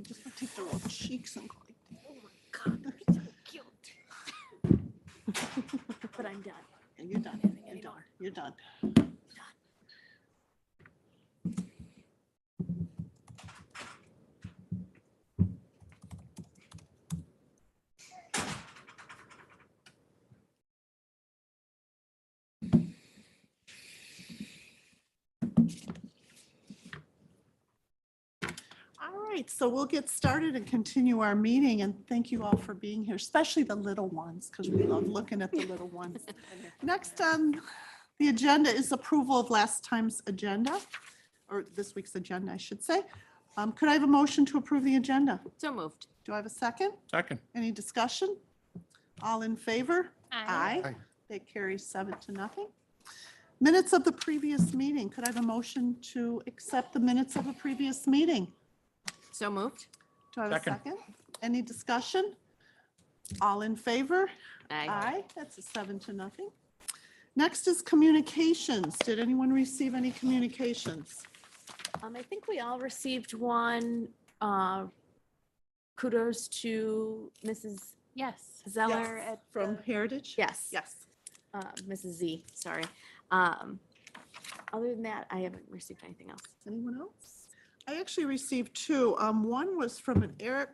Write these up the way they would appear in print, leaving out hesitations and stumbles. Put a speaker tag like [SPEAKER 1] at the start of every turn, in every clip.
[SPEAKER 1] just want to take the little cheeks and go like that.
[SPEAKER 2] Oh my God, they're so cute. But I'm done.
[SPEAKER 1] And you're done. You're done. You're done. All right, so we'll get started and continue our meeting, and thank you all for being here, especially the little ones, because we love looking at the little ones. Next on the agenda is approval of last time's agenda, or this week's agenda, I should say. Could I have a motion to approve the agenda?
[SPEAKER 2] So moved.
[SPEAKER 1] Do I have a second?
[SPEAKER 3] Second.
[SPEAKER 1] Any discussion? All in favor?
[SPEAKER 2] Aye.
[SPEAKER 3] Aye.
[SPEAKER 1] That carries 7-0. Minutes of the previous meeting. Could I have a motion to accept the minutes of a previous meeting?
[SPEAKER 2] So moved.
[SPEAKER 1] Do I have a
[SPEAKER 3] Second.
[SPEAKER 1] second? Any discussion? All in favor?
[SPEAKER 2] Aye.
[SPEAKER 1] Aye. That's a 7-0. Next is communications. Did anyone receive any communications?
[SPEAKER 2] I think we all received one. Kudos to Mrs.
[SPEAKER 4] Yes.
[SPEAKER 2] Zeller
[SPEAKER 1] Yes,
[SPEAKER 2] at
[SPEAKER 1] from Heritage?
[SPEAKER 2] yes.
[SPEAKER 1] Yes.
[SPEAKER 2] Mrs. Z. Sorry. Other than that, I haven't received anything else.
[SPEAKER 1] Anyone else? I actually received two. One was from an Eric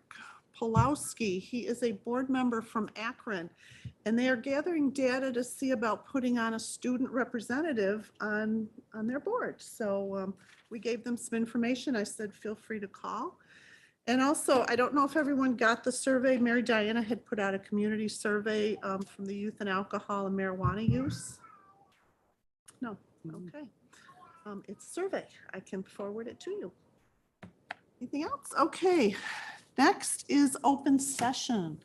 [SPEAKER 1] Pulowski. He is a board member from Akron, and they are gathering data to see about putting on a student representative on their board. So we gave them some information. I said, feel free to call. And also, I don't know if everyone got the survey. Mary Diana had put out a community survey from the youth and alcohol and marijuana use. No, okay. It's a survey. I can forward it to you. Anything else? Okay. Next is open session.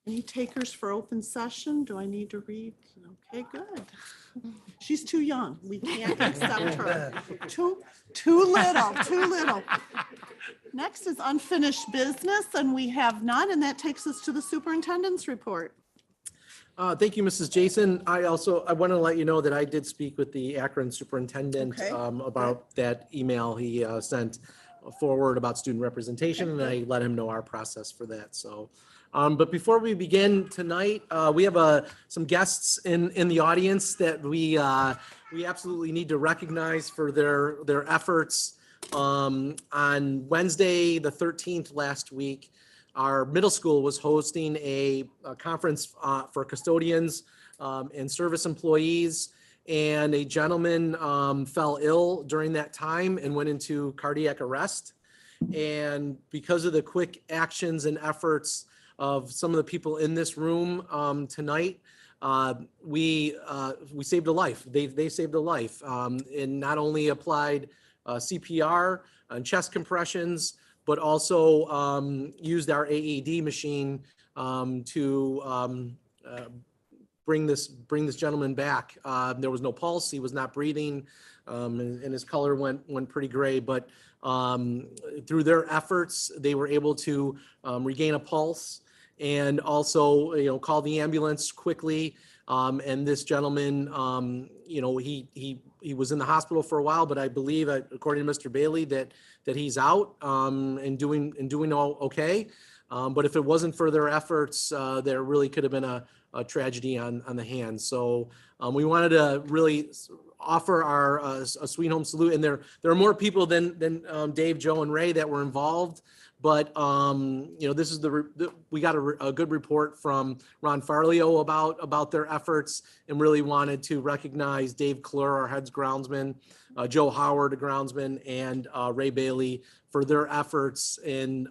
[SPEAKER 1] Any takers for open session? Do I need to read? Okay, good. She's too young. We can't accept her. Too little. Next is unfinished business, and we have none, and that takes us to the superintendent's report.
[SPEAKER 5] Thank you, Mrs. Jason. I want to let you know that I did speak with the Akron superintendent
[SPEAKER 1] Okay.
[SPEAKER 5] about that email he sent forward about student representation, and I let him know our process for that. So, but before we begin tonight, we have some guests in the audience that we absolutely need to recognize for their efforts. On Wednesday, the 13th last week, our middle school was hosting a conference for custodians and service employees, and a gentleman fell ill during that time and went into cardiac arrest. And because of the quick actions and efforts of some of the people in this room tonight, we saved a life. They saved a life, and not only applied CPR and chest compressions, but also used our AED machine to bring this gentleman back. There was no pulse. He was not breathing, and his color went pretty gray. But through their efforts, they were able to regain a pulse and also, call the ambulance quickly. And this gentleman, he was in the hospital for a while, but I believe, according to Mr. Bailey, that he's out and doing all okay. But if it wasn't for their efforts, there really could have been a tragedy on the hands. So we wanted to really offer our a sweet home salute. And there are more people than Dave, Joe, and Ray that were involved. But this is we got a good report from Ron Farlio about their efforts, and really wanted to recognize Dave Klur, our head groundsman, Joe Howard, a groundsman, and Ray Bailey for their efforts in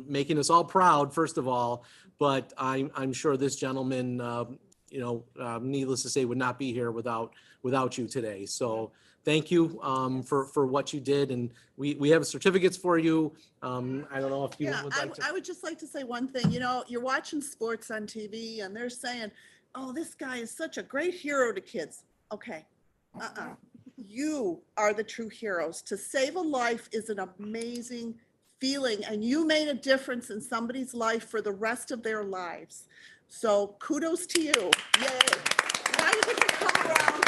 [SPEAKER 5] making us all proud, first of all. But I'm sure this gentleman, needless to say, would not be here without you today. So thank you for what you did, and we have certificates for you. I don't know if you would like to.
[SPEAKER 1] I would just like to say one thing. You're watching sports on TV, and they're saying, "Oh, this guy is such a great hero to kids." Okay, you are the true heroes. To save a life is an amazing feeling, and you made a difference in somebody's life for the rest of their lives. So kudos to you. Yay. Now you get to come around.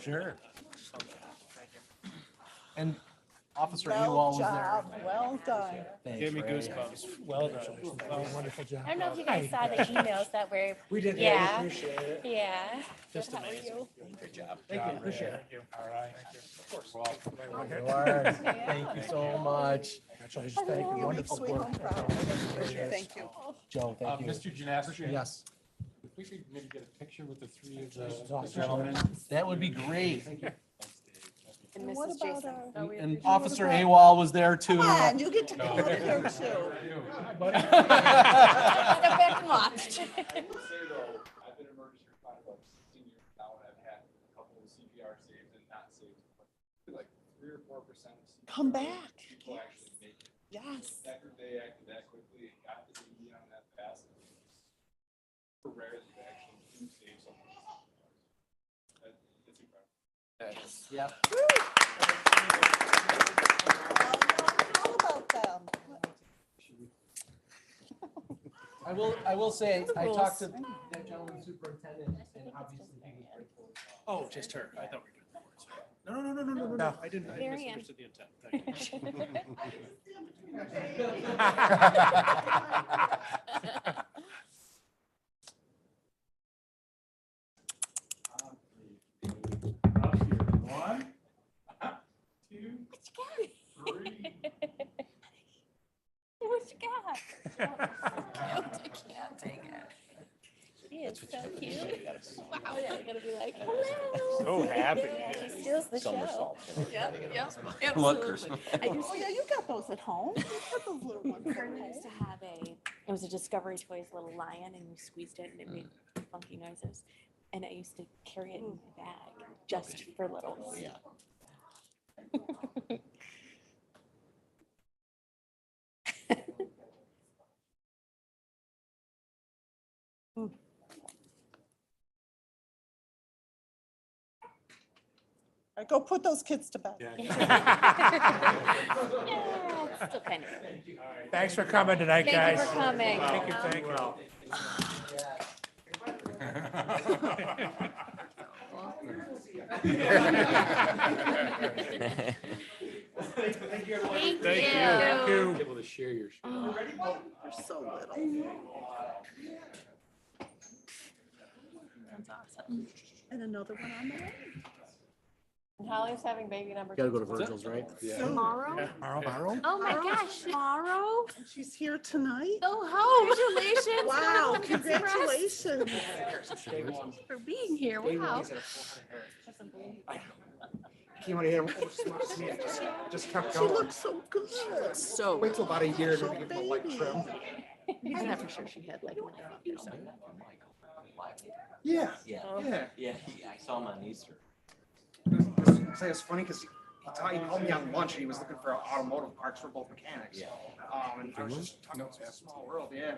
[SPEAKER 5] Sure. And Officer
[SPEAKER 1] Well
[SPEAKER 5] Ewell was there.
[SPEAKER 1] job, well done.
[SPEAKER 5] Thanks,
[SPEAKER 3] Gave me
[SPEAKER 5] Ray.
[SPEAKER 3] goosebumps. Well done. Wonderful job.
[SPEAKER 2] I don't know if you guys saw the emails that were.
[SPEAKER 3] We did.
[SPEAKER 2] Yeah.
[SPEAKER 3] Appreciate it.
[SPEAKER 2] Yeah.
[SPEAKER 3] Just
[SPEAKER 2] How are
[SPEAKER 3] amazing.
[SPEAKER 2] you?
[SPEAKER 3] Good job.
[SPEAKER 5] Thank you, appreciate it.
[SPEAKER 3] Thank you. All right. Of course.
[SPEAKER 5] You are. Thank you so much.
[SPEAKER 3] Congratulations. Thank you.
[SPEAKER 1] You'll
[SPEAKER 3] Wonderful
[SPEAKER 1] make sweet
[SPEAKER 3] work.
[SPEAKER 1] home proud. Thank you.
[SPEAKER 5] Joe, thank you.
[SPEAKER 4] Mr. Janowski,
[SPEAKER 5] Yes,
[SPEAKER 4] if we could maybe get a picture with the three of
[SPEAKER 3] This is
[SPEAKER 4] the
[SPEAKER 3] awesome.
[SPEAKER 4] gentlemen.
[SPEAKER 5] that would be great.
[SPEAKER 2] And
[SPEAKER 1] And what
[SPEAKER 2] Mrs.
[SPEAKER 1] about
[SPEAKER 2] Jason.
[SPEAKER 1] our?
[SPEAKER 5] And Officer Awal was there too.
[SPEAKER 1] Come on, you get to come out here too.
[SPEAKER 2] Step back and watch.
[SPEAKER 4] Say though, I've been emergency responder about 16 years now, and I've had a couple of CPR saves and not saves, but like 3 or 4% of CPR
[SPEAKER 1] Come back.
[SPEAKER 4] people actually make it.
[SPEAKER 1] Yes.
[SPEAKER 4] After they acted that quickly and got the ED on that fast, it's rare that they actually do save someone. It's incredible.
[SPEAKER 5] Yeah.
[SPEAKER 1] All about them.
[SPEAKER 5] I will say,
[SPEAKER 2] Those are
[SPEAKER 5] I
[SPEAKER 2] rules.
[SPEAKER 5] talked to that gentleman superintendent and obviously he was grateful.
[SPEAKER 3] Oh, just her. I thought we were doing the boards. No. I didn't
[SPEAKER 2] Marianne.
[SPEAKER 3] misunderstood the intent. Thank you.
[SPEAKER 4] Up here. 1, 2, 3.
[SPEAKER 2] What you got? I can't take it. She is so cute. Wow, yeah, gotta be like, hello.
[SPEAKER 3] So happy.
[SPEAKER 2] Yeah, she steals the show. Yep, yep,
[SPEAKER 6] Lookers.
[SPEAKER 2] absolutely. I used
[SPEAKER 1] Oh,
[SPEAKER 2] to
[SPEAKER 1] yeah, you got those at home. You got those little ones at
[SPEAKER 2] Kurt used to
[SPEAKER 1] home.
[SPEAKER 2] have it was a Discovery Toys little lion and we squeezed it and it made funky noises. And I used to carry it in my bag just for littles.
[SPEAKER 6] Yeah.
[SPEAKER 1] All right, go put those kids to bed.
[SPEAKER 2] Yeah, it's still kind of early.
[SPEAKER 3] Thanks for coming tonight,
[SPEAKER 2] Thank
[SPEAKER 3] guys.
[SPEAKER 2] you for coming.
[SPEAKER 3] Thank you, thank you.
[SPEAKER 2] Thank you.
[SPEAKER 3] Thank you.
[SPEAKER 4] Able to share your.
[SPEAKER 1] They're so little.
[SPEAKER 2] That's awesome.
[SPEAKER 1] And another one on the way.
[SPEAKER 2] And Holly's having baby number
[SPEAKER 5] Gotta
[SPEAKER 2] two.
[SPEAKER 5] go to Virgil's, right?
[SPEAKER 2] Tomorrow?
[SPEAKER 3] Tomorrow?
[SPEAKER 2] Oh my gosh, tomorrow?
[SPEAKER 1] And she's here tonight.
[SPEAKER 2] Go home. Congratulations.
[SPEAKER 1] Wow,
[SPEAKER 2] Go home.
[SPEAKER 1] congratulations.
[SPEAKER 2] Congrats For being here. Wow.
[SPEAKER 7] Came out of here, just kept
[SPEAKER 1] She
[SPEAKER 7] going.
[SPEAKER 1] looks so good.
[SPEAKER 2] So.
[SPEAKER 7] Wait till about a year to
[SPEAKER 1] So
[SPEAKER 7] get like
[SPEAKER 1] baby.
[SPEAKER 7] trim.
[SPEAKER 2] He's never sure she had like.
[SPEAKER 7] Yeah,
[SPEAKER 6] Yeah,
[SPEAKER 7] yeah.
[SPEAKER 6] yeah, I saw him on Easter.
[SPEAKER 7] Say it's funny because he called me on lunch and he was looking for automotive parts for both mechanics.
[SPEAKER 6] Yeah.
[SPEAKER 7] And I was just talking about a small world, yeah.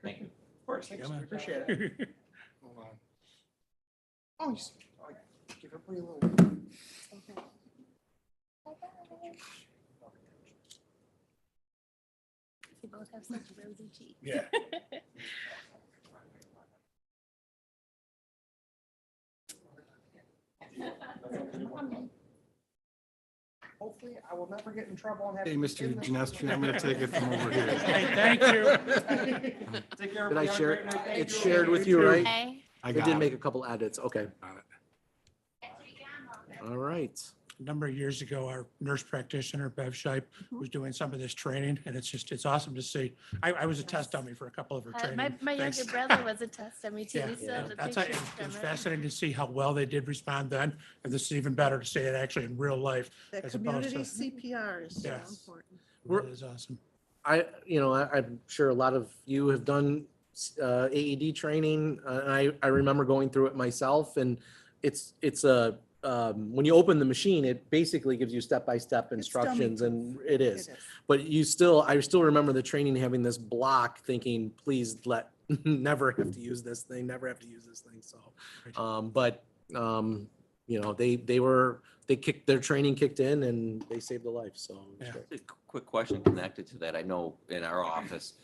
[SPEAKER 6] Thank you.
[SPEAKER 7] Of course, thanks,
[SPEAKER 3] Yeah, man.
[SPEAKER 7] appreciate it. Hold on. Oh, you, give everybody a little.
[SPEAKER 2] You both have such rosy cheeks.
[SPEAKER 3] Yeah.
[SPEAKER 7] Hopefully, I will never get in trouble and have.
[SPEAKER 4] Hey, Mr. Janowski, I'm gonna take it from over here.
[SPEAKER 3] Hey, thank you.
[SPEAKER 7] Take care.
[SPEAKER 5] Did I
[SPEAKER 7] everybody. Have a
[SPEAKER 5] share,
[SPEAKER 7] great night. Thank
[SPEAKER 5] it's
[SPEAKER 7] you.
[SPEAKER 5] shared with you, right?
[SPEAKER 2] Hey.
[SPEAKER 4] I
[SPEAKER 5] I
[SPEAKER 4] got
[SPEAKER 5] did
[SPEAKER 4] it.
[SPEAKER 5] make a couple edits, okay.
[SPEAKER 4] Got it.
[SPEAKER 5] All right.
[SPEAKER 3] A number of years ago, our nurse practitioner, Bev Shipe, was doing some of this training, and it's awesome to see. I was a test dummy for a couple of her training.
[SPEAKER 2] My
[SPEAKER 3] things.
[SPEAKER 2] younger brother was a test dummy too.
[SPEAKER 3] Yeah,
[SPEAKER 2] We still have the
[SPEAKER 3] that's,
[SPEAKER 2] pictures
[SPEAKER 3] it's
[SPEAKER 2] from it.
[SPEAKER 3] fascinating to see how well they did respond then, and this is even better to see it actually in real life.
[SPEAKER 1] That
[SPEAKER 3] as opposed
[SPEAKER 1] community
[SPEAKER 3] to-
[SPEAKER 1] CPR is so
[SPEAKER 3] Yes.
[SPEAKER 1] important.
[SPEAKER 5] We're-
[SPEAKER 3] It is awesome.
[SPEAKER 5] I'm sure a lot of you have done AED training. I remember going through it myself and it's a, when you open the machine, it basically gives you step-by-step
[SPEAKER 1] It's dummy
[SPEAKER 5] instructions and it is.
[SPEAKER 1] It is.
[SPEAKER 5] But I still remember the training having this block thinking, please never have to use this thing, never have to use this thing. So, their training kicked in and they saved a life. So. it was
[SPEAKER 3] Yeah.
[SPEAKER 5] great.
[SPEAKER 6] A quick question connected to that. I know in our office,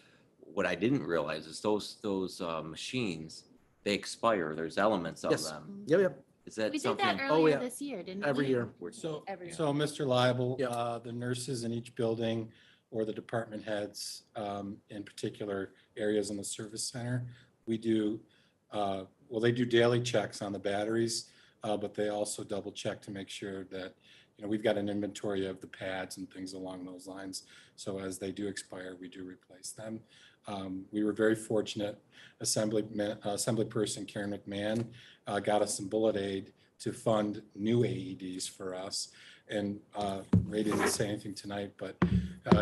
[SPEAKER 6] what I didn't realize is those machines they expire. There's elements of
[SPEAKER 5] Yes.
[SPEAKER 6] them.
[SPEAKER 5] Yep.
[SPEAKER 6] Is that
[SPEAKER 8] We did
[SPEAKER 6] something?
[SPEAKER 8] that
[SPEAKER 5] Oh,
[SPEAKER 8] earlier
[SPEAKER 5] yeah.
[SPEAKER 8] this year, didn't we?
[SPEAKER 5] Every year.
[SPEAKER 9] So,
[SPEAKER 2] Every year.
[SPEAKER 9] so Mr. Liable,
[SPEAKER 5] Yep.
[SPEAKER 9] the nurses in each building or the department heads, in particular areas in the service center, we do, well, they do daily checks on the batteries, but they also double check to make sure that, we've got an inventory of the pads and things along those lines. So as they do expire, we do replace them. We were very fortunate. Assemblyperson Karen McMahon got us some bullet aid to fund new AEDs for us. And Ray didn't say anything tonight, but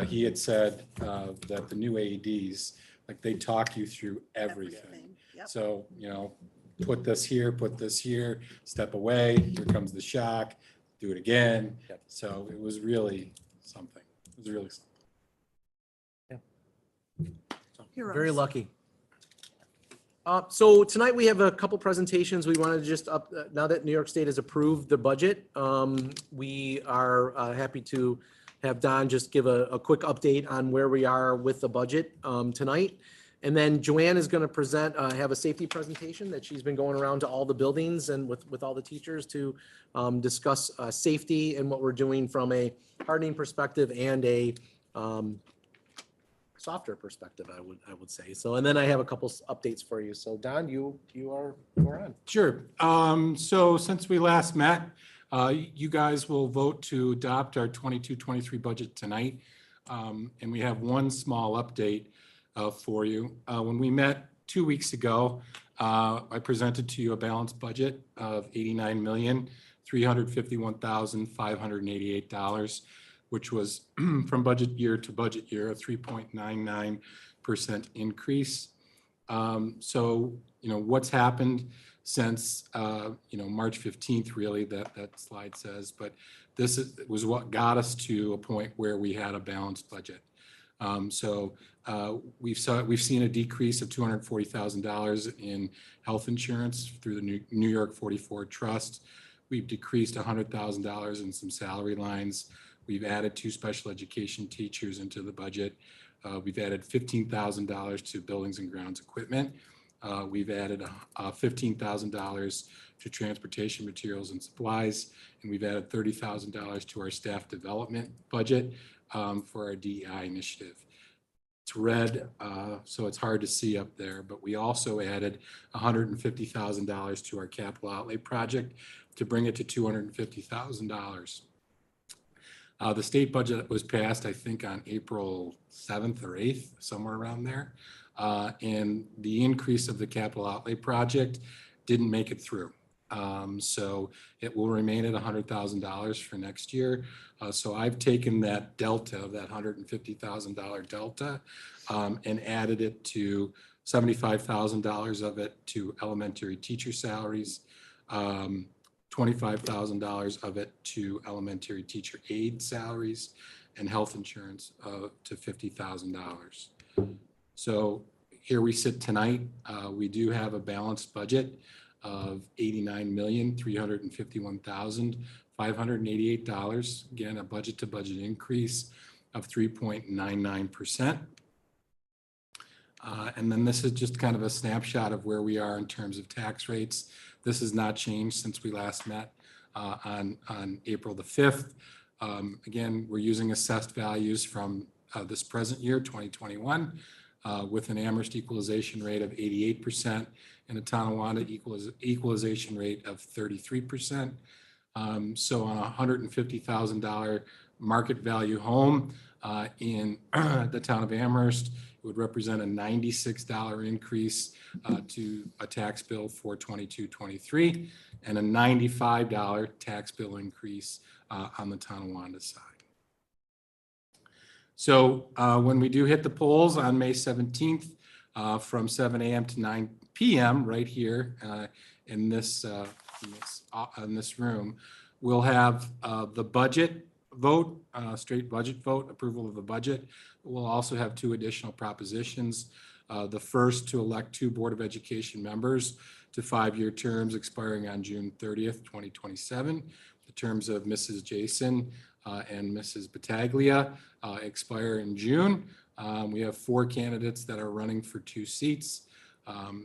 [SPEAKER 9] he had said that the new AEDs, like they talk you through everything.
[SPEAKER 1] Yep.
[SPEAKER 9] So, put this here, step away, here comes the shock, do it again.
[SPEAKER 5] Yep.
[SPEAKER 9] So it was really something. It was really something.
[SPEAKER 1] Heroes.
[SPEAKER 5] Very lucky. So tonight we have a couple presentations. We wanted to just now that New York State has approved the budget, we are happy to have Don just give a quick update on where we are with the budget tonight. And then Joanne is going to present, have a safety presentation that she's been going around to all the buildings and with all the teachers to discuss safety and what we're doing from a hardening perspective and a softer perspective, I would say. So, and then I have a couple updates for you. So Don, you are on.
[SPEAKER 9] Sure. So since we last met, you guys will vote to adopt our 22-23 budget tonight. And we have one small update for you. When we met 2 weeks ago, I presented to you a balanced budget of $89,351,588, which was from budget year to budget year, a 3.99% increase. So, what's happened since, March 15th, really, that slide says, but was what got us to a point where we had a balanced budget. So we've seen a decrease of $240,000 in health insurance through the New York 44 Trust. We've decreased $100,000 in some salary lines. We've added 2 special education teachers into the budget. We've added $15,000 to buildings and grounds equipment. We've added $15,000 to transportation materials and supplies, and we've added $30,000 to our staff development budget for our DEI initiative. It's red, so it's hard to see up there, but we also added $150,000 to our capital outlay project to bring it to $250,000. The state budget was passed, I think, on April 7th or 8th, somewhere around there. And the increase of the capital outlay project didn't make it through. So it will remain at $100,000 for next year. So I've taken that delta, that $150,000 delta, and added it to $75,000 of it to elementary teacher salaries, $25,000 of it to elementary teacher aide salaries, and health insurance to $50,000. So here we sit tonight. We do have a balanced budget of $89,351,588. Again, a budget to budget increase of 3.99%. And then this is just kind of a snapshot of where we are in terms of tax rates. This has not changed since we last met on April the 5th. Again, we're using assessed values from this present year, 2021, with an Amherst equalization rate of 88% and a Tonawanda equalization rate of 33%. So on a $150,000 market value home in the town of Amherst, it would represent a $96 increase to a tax bill for 22-23 and a $95 tax bill increase on the Tonawanda side. So when we do hit the polls on May 17th from 7 a.m. to 9 p.m. right here in this room, we'll have the budget vote, straight budget vote, approval of the budget. We'll also have 2 additional propositions. The first, to elect 2 Board of Education members to 5-year terms expiring on June 30th, 2027. The terms of Mrs. Jason and Mrs. Battaglia expire in June. We have 4 candidates that are running for 2 seats.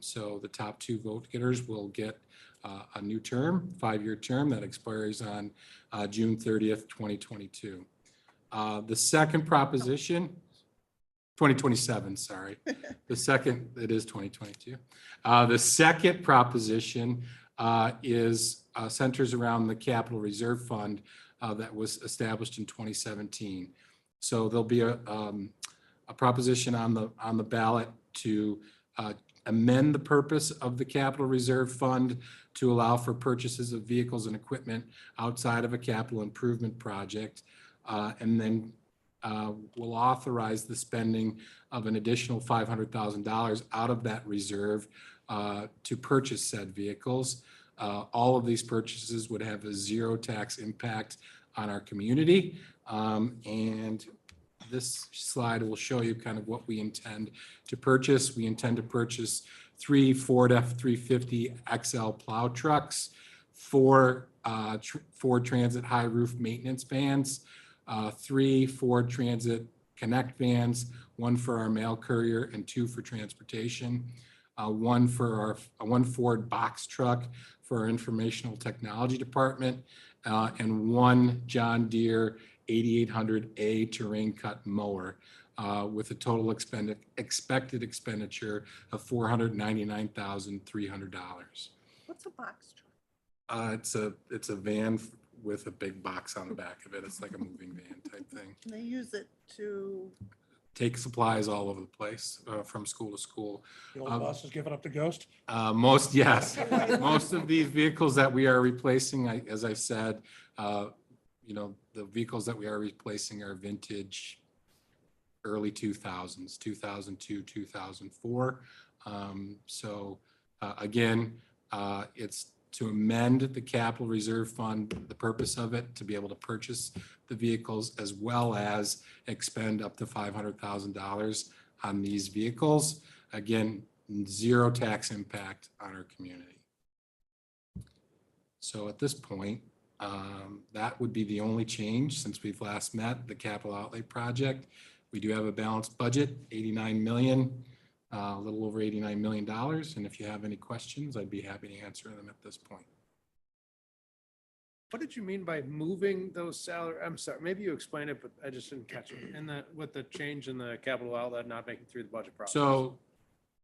[SPEAKER 9] So the top two vote getters will get a new term, 5-year term that expires on June 30th, 2022. The second proposition, 2027, sorry. The second, it is 2022. The second proposition is centers around the Capital Reserve Fund that was established in 2017. So there'll be a proposition on the ballot to amend the purpose of the Capital Reserve Fund to allow for purchases of vehicles and equipment outside of a capital improvement project. And then will authorize the spending of an additional $500,000 out of that reserve to purchase said vehicles. All of these purchases would have a zero tax impact on our community. And this slide will show you kind of what we intend to purchase. We intend to purchase 3 Ford F-350 XL plow trucks, 4 Ford Transit high roof maintenance vans, 3 Ford Transit Connect vans, 1 for our mail courier and 2 for transportation, 1 Ford box truck for our informational technology department, and 1 John Deere 8800A terrain cut mower with a total expected expenditure of $499,300.
[SPEAKER 1] What's a box truck?
[SPEAKER 9] It's a van with a big box on the back of it. It's like a moving van type thing.
[SPEAKER 1] And they use it to,
[SPEAKER 9] Take supplies all over the place from school to school.
[SPEAKER 3] The old bus is giving up the ghost.
[SPEAKER 9] Yes. Most of these vehicles that we are replacing, as I said, the vehicles that we are replacing are vintage early 2000s, 2002, 2004. So again, it's to amend the Capital Reserve Fund, the purpose of it, to be able to purchase the vehicles as well as expend up to $500,000 on these vehicles. Again, zero tax impact on our community. So at this point, that would be the only change since we've last met, the capital outlay project. We do have a balanced budget, 89 million, a little over $89 million. And if you have any questions, I'd be happy to answer them at this point.
[SPEAKER 8] What did you mean by moving those salary? I'm sorry, maybe you explained it, but I just didn't catch it. And with the change in the capital outlet not making through the budget process.
[SPEAKER 9] So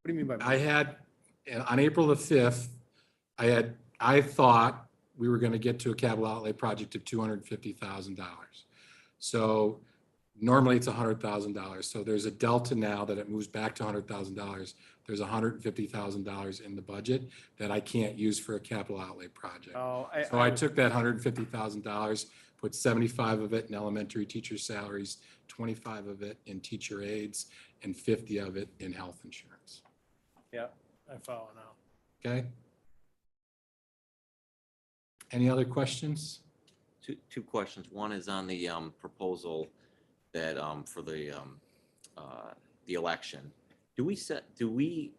[SPEAKER 8] What do you mean by?
[SPEAKER 9] I had, on April the 5th, I thought we were going to get to a capital outlay project of $250,000. So normally it's $100,000. So there's a delta now that it moves back to $100,000. There's $150,000 in the budget that I can't use for a capital outlay project.
[SPEAKER 8] Oh,
[SPEAKER 9] So I took that $150,000, put 75 of it in elementary teacher salaries, 25 of it in teacher aides, and 50 of it in health insurance.
[SPEAKER 8] Yeah, I follow now.
[SPEAKER 9] Okay? Any other questions?
[SPEAKER 6] Two questions. One is on the proposal that for the election. Do we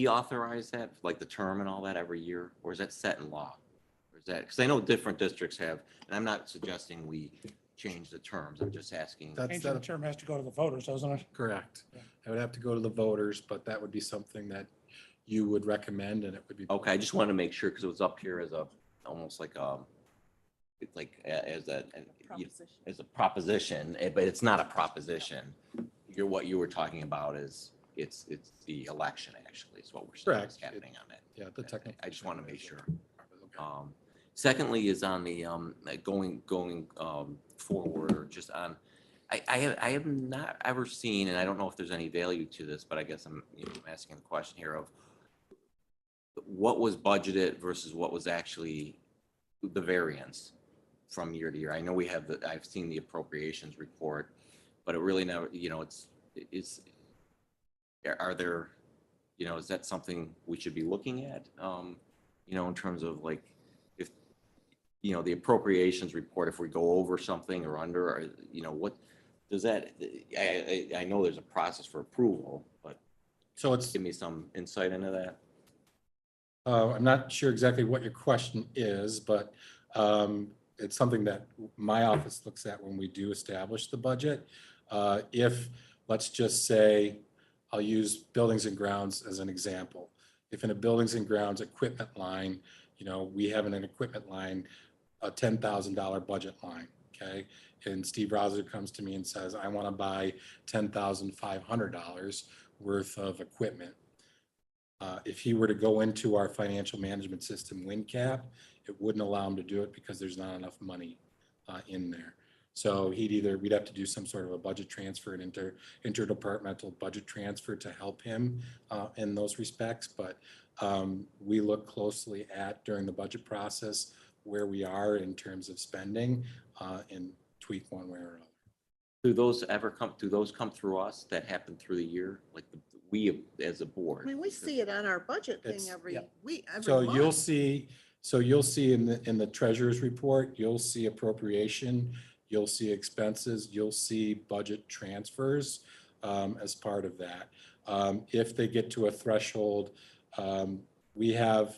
[SPEAKER 6] authorize that, like the term and all that every year, or is that set in law? Or is that, because I know different districts have, and I'm not suggesting we change the terms. I'm just asking.
[SPEAKER 3] Changing the term has to go to the voters, doesn't it?
[SPEAKER 9] Correct. I would have to go to the voters, but that would be something that you would recommend, and it would be.
[SPEAKER 6] Okay, I just wanted to make sure because it was up here as almost like as a proposition, but it's not a proposition. What you were talking about is it's the election actually is what we're saying is
[SPEAKER 9] Correct.
[SPEAKER 6] happening on it.
[SPEAKER 9] Yeah, the technical.
[SPEAKER 6] I just want to make sure.
[SPEAKER 9] Okay.
[SPEAKER 6] Secondly is on the going forward, or just on. I have not ever seen, and I don't know if there's any value to this, but I guess I'm asking the question here of what was budgeted versus what was actually the variance from year to year. I know we have I've seen the appropriations report, but it really never, are there, is that something we should be looking at? In terms of like, if, the appropriations report, if we go over something or under, or, what does that, I know there's a process for approval, but
[SPEAKER 9] So it's,
[SPEAKER 6] give me some insight into that.
[SPEAKER 9] I'm not sure exactly what your question is, but it's something that my office looks at when we do establish the budget. If, let's just say, I'll use buildings and grounds as an example. If in a buildings and grounds equipment line, we have an equipment line, a $10,000 budget line, okay? And Steve Rosser comes to me and says, I want to buy $10,500 worth of equipment. If he were to go into our financial management system, WinCap, it wouldn't allow him to do it because there's not enough money in there. So we'd have to do some sort of a budget transfer, an interdepartmental budget transfer to help him in those respects. But we look closely at, during the budget process, where we are in terms of spending and tweak one way or another.
[SPEAKER 6] Do those come through us that happen through the year? Like we as a board?
[SPEAKER 1] I mean, we see it on our budget thing
[SPEAKER 9] It's-
[SPEAKER 1] every
[SPEAKER 9] yep.
[SPEAKER 1] week, every
[SPEAKER 9] So
[SPEAKER 1] month.
[SPEAKER 9] you'll see in the treasurer's report, you'll see appropriation, you'll see expenses, you'll see budget transfers as part of that. If they get to a threshold, we have,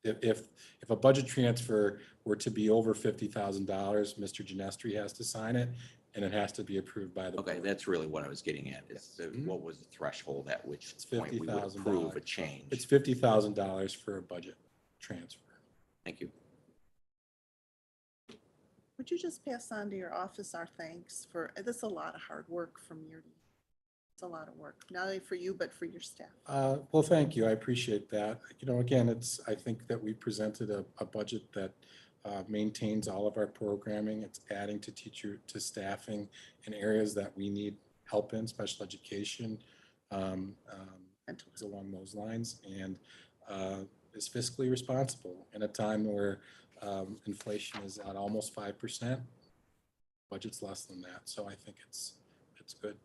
[SPEAKER 9] if a budget transfer were to be over $50,000, Mr. Genestri has to sign it, and it has to be approved by the
[SPEAKER 6] Okay,
[SPEAKER 9] board.
[SPEAKER 6] that's really what I was getting at, is
[SPEAKER 9] Mhm.
[SPEAKER 6] what was the threshold at which
[SPEAKER 9] It's
[SPEAKER 6] point we would
[SPEAKER 9] $50,000.
[SPEAKER 6] approve a change?
[SPEAKER 9] It's $50,000 for a budget transfer.
[SPEAKER 6] Thank you.
[SPEAKER 1] Would you just pass on to your office our thanks for, this is a lot of hard work from year to year. It's a lot of work, not only for you, but for your staff.
[SPEAKER 9] Well, thank you. I appreciate that. Again, I think that we presented a budget that maintains all of our programming. It's adding to staffing in areas that we need help in, special education, things along those lines, and is fiscally responsible in a time where inflation is at almost 5%. Budget's less than that, so I think it's good.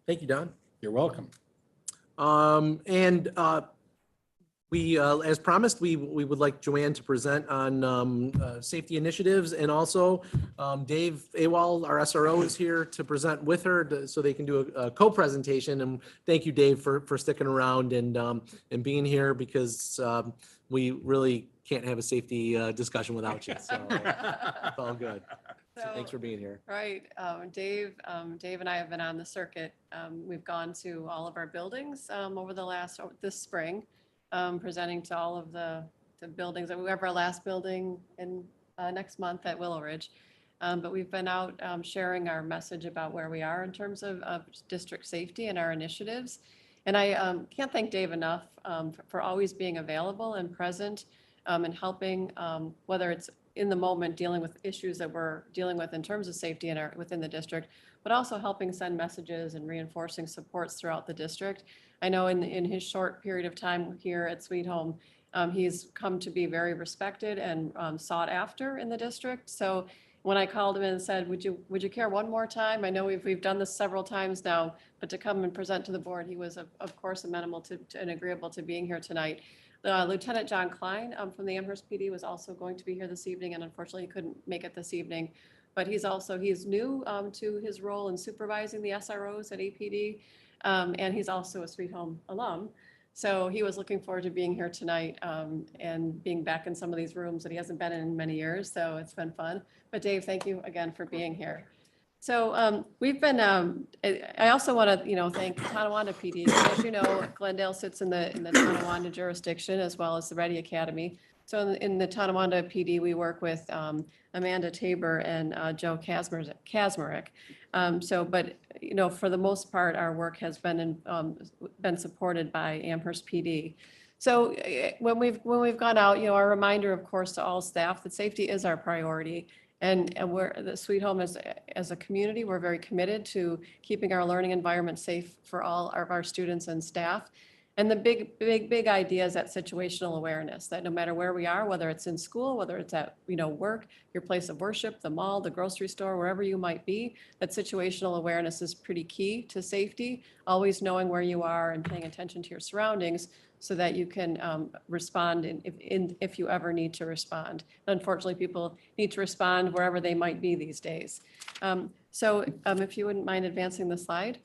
[SPEAKER 5] Thank you, Don.
[SPEAKER 9] You're welcome.
[SPEAKER 5] And we, as promised, we would like Joanne to present on safety initiatives, and also Dave Awal, our SRO, is here to present with her so they can do a co-presentation. And thank you, Dave, for sticking around and being here, because we really can't have a safety discussion without you. So it's all good. So thanks for being here.
[SPEAKER 10] Right. Dave and I have been on the circuit. We've gone to all of our buildings over this spring, presenting to all of the buildings. We have our last building in next month at Willow Ridge. But we've been out sharing our message about where we are in terms of district safety and our initiatives. And I can't thank Dave enough for always being available and present and helping, whether it's in the moment dealing with issues that we're dealing with in terms of safety within the district, but also helping send messages and reinforcing supports throughout the district. I know in his short period of time here at Sweet Home, he's come to be very respected and sought after in the district. So when I called him and said, would you care one more time? I know we've done this several times now, but to come and present to the board, he was of course amenable to and agreeable to being here tonight. Lieutenant John Klein from the Amherst PD was also going to be here this evening, and unfortunately he couldn't make it this evening. But he's new to his role in supervising the SROs at APD, and he's also a Sweet Home alum. So he was looking forward to being here tonight and being back in some of these rooms that he hasn't been in many years. So it's been fun. But Dave, thank you again for being here. So we've been, I also want to, thank Tonawanda PD. As you know, Glendale sits in the Tonawanda jurisdiction, as well as the Ready Academy. So in the Tonawanda PD, we work with Amanda Tabor and Joe Kazmarek. But for the most part, our work has been supported by Amherst PD. So when we've gone out, our reminder, of course, to all staff that safety is our priority. And we're the Sweet Home as a community, we're very committed to keeping our learning environment safe for all of our students and staff. And the big idea is that situational awareness, that no matter where we are, whether it's in school, whether it's at work, your place of worship, the mall, the grocery store, wherever you might be, that situational awareness is pretty key to safety. Always knowing where you are and paying attention to your surroundings, so that you can respond if you ever need to respond. Unfortunately, people need to respond wherever they might be these days. So if you wouldn't mind advancing the slide.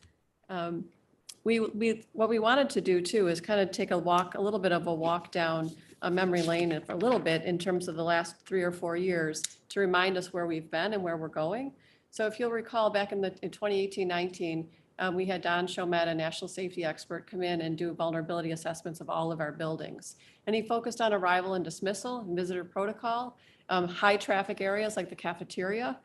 [SPEAKER 10] What we wanted to do too is kind of take a little bit of a walk down memory lane for a little bit in terms of the last 3 or 4 years to remind us where we've been and where we're going. So if you'll recall back in 2018-19, we had Don Chomet, a national safety expert, come in and do vulnerability assessments of all of our buildings. And he focused on arrival and dismissal and visitor protocol, high traffic areas like the cafeteria.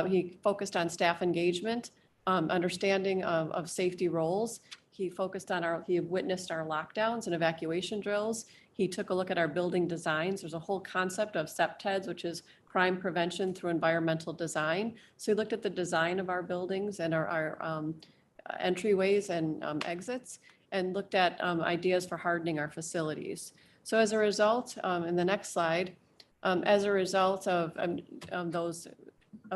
[SPEAKER 10] He focused on staff engagement, understanding of safety roles. He focused on he witnessed our lockdowns and evacuation drills. He took a look at our building designs. There's a whole concept of CPTEDS, which is crime prevention through environmental design. So he looked at the design of our buildings and our entryways and exits, and looked at ideas for hardening our facilities. So as a result, in the next slide, as a result of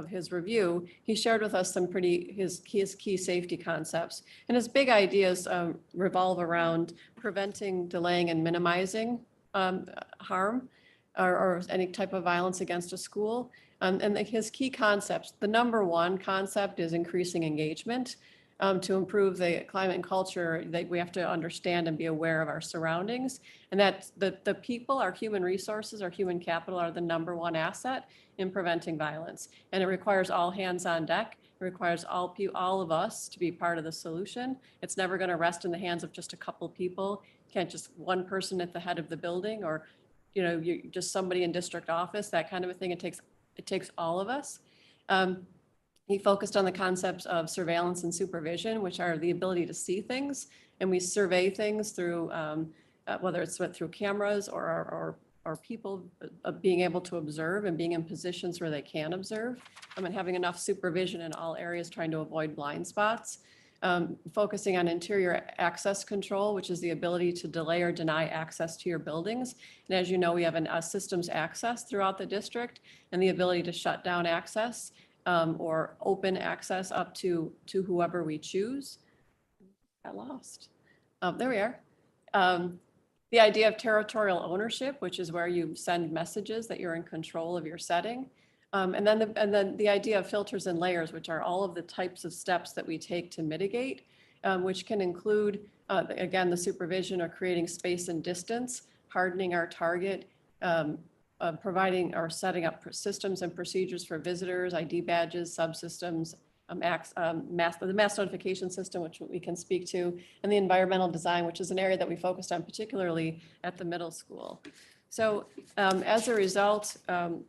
[SPEAKER 10] his review, he shared with us some his key safety concepts. And his big ideas revolve around preventing, delaying, and minimizing harm or any type of violence against a school. And his key concepts, the number one concept is increasing engagement. To improve the climate and culture, that we have to understand and be aware of our surroundings, and that the people, our human resources, our human capital are the number one asset in preventing violence. And it requires all hands on deck. It requires all of us to be part of the solution. It's never going to rest in the hands of just a couple people. You can't just one person at the head of the building, or you just somebody in district office, that kind of a thing. It takes all of us. He focused on the concepts of surveillance and supervision, which are the ability to see things. And we survey things through, whether it's through cameras or people being able to observe and being in positions where they can observe, and having enough supervision in all areas, trying to avoid blind spots. Focusing on interior access control, which is the ability to delay or deny access to your buildings. And as you know, we have a systems access throughout the district, and the ability to shut down access or open access up to whoever we choose. Got lost. There we are. The idea of territorial ownership, which is where you send messages that you're in control of your setting. And then the idea of filters and layers, which are all of the types of steps that we take to mitigate, which can include, again, the supervision or creating space and distance, hardening our target, providing or setting up systems and procedures for visitors, ID badges, subsystems, the mass notification system, which we can speak to, and the environmental design, which is an area that we focused on particularly at the middle school. So as a result,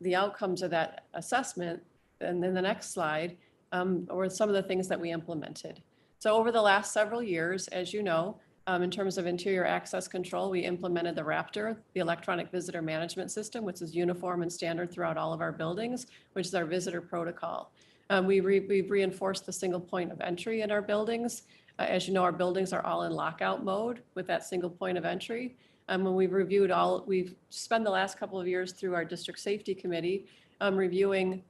[SPEAKER 10] the outcomes of that assessment, and then the next slide, were some of the things that we implemented. So over the last several years, as you know, in terms of interior access control, we implemented the RAPTOR, the Electronic Visitor Management System, which is uniform and standard throughout all of our buildings, which is our visitor protocol. We've reinforced the single point of entry in our buildings. As you know, our buildings are all in lockout mode with that single point of entry. When we've spent the last couple of years through our district safety committee reviewing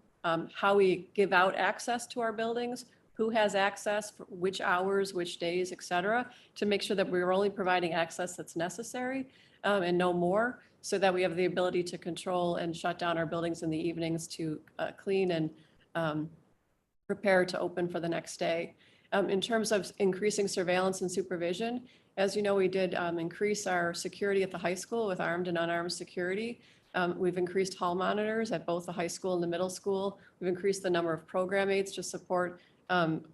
[SPEAKER 10] how we give out access to our buildings, who has access, for which hours, which days, et cetera, to make sure that we're only providing access that's necessary and no more, so that we have the ability to control and shut down our buildings in the evenings to clean and prepare to open for the next day. In terms of increasing surveillance and supervision, as you know, we did increase our security at the high school with armed and unarmed security. We've increased hall monitors at both the high school and the middle school. We've increased the number of program aides to support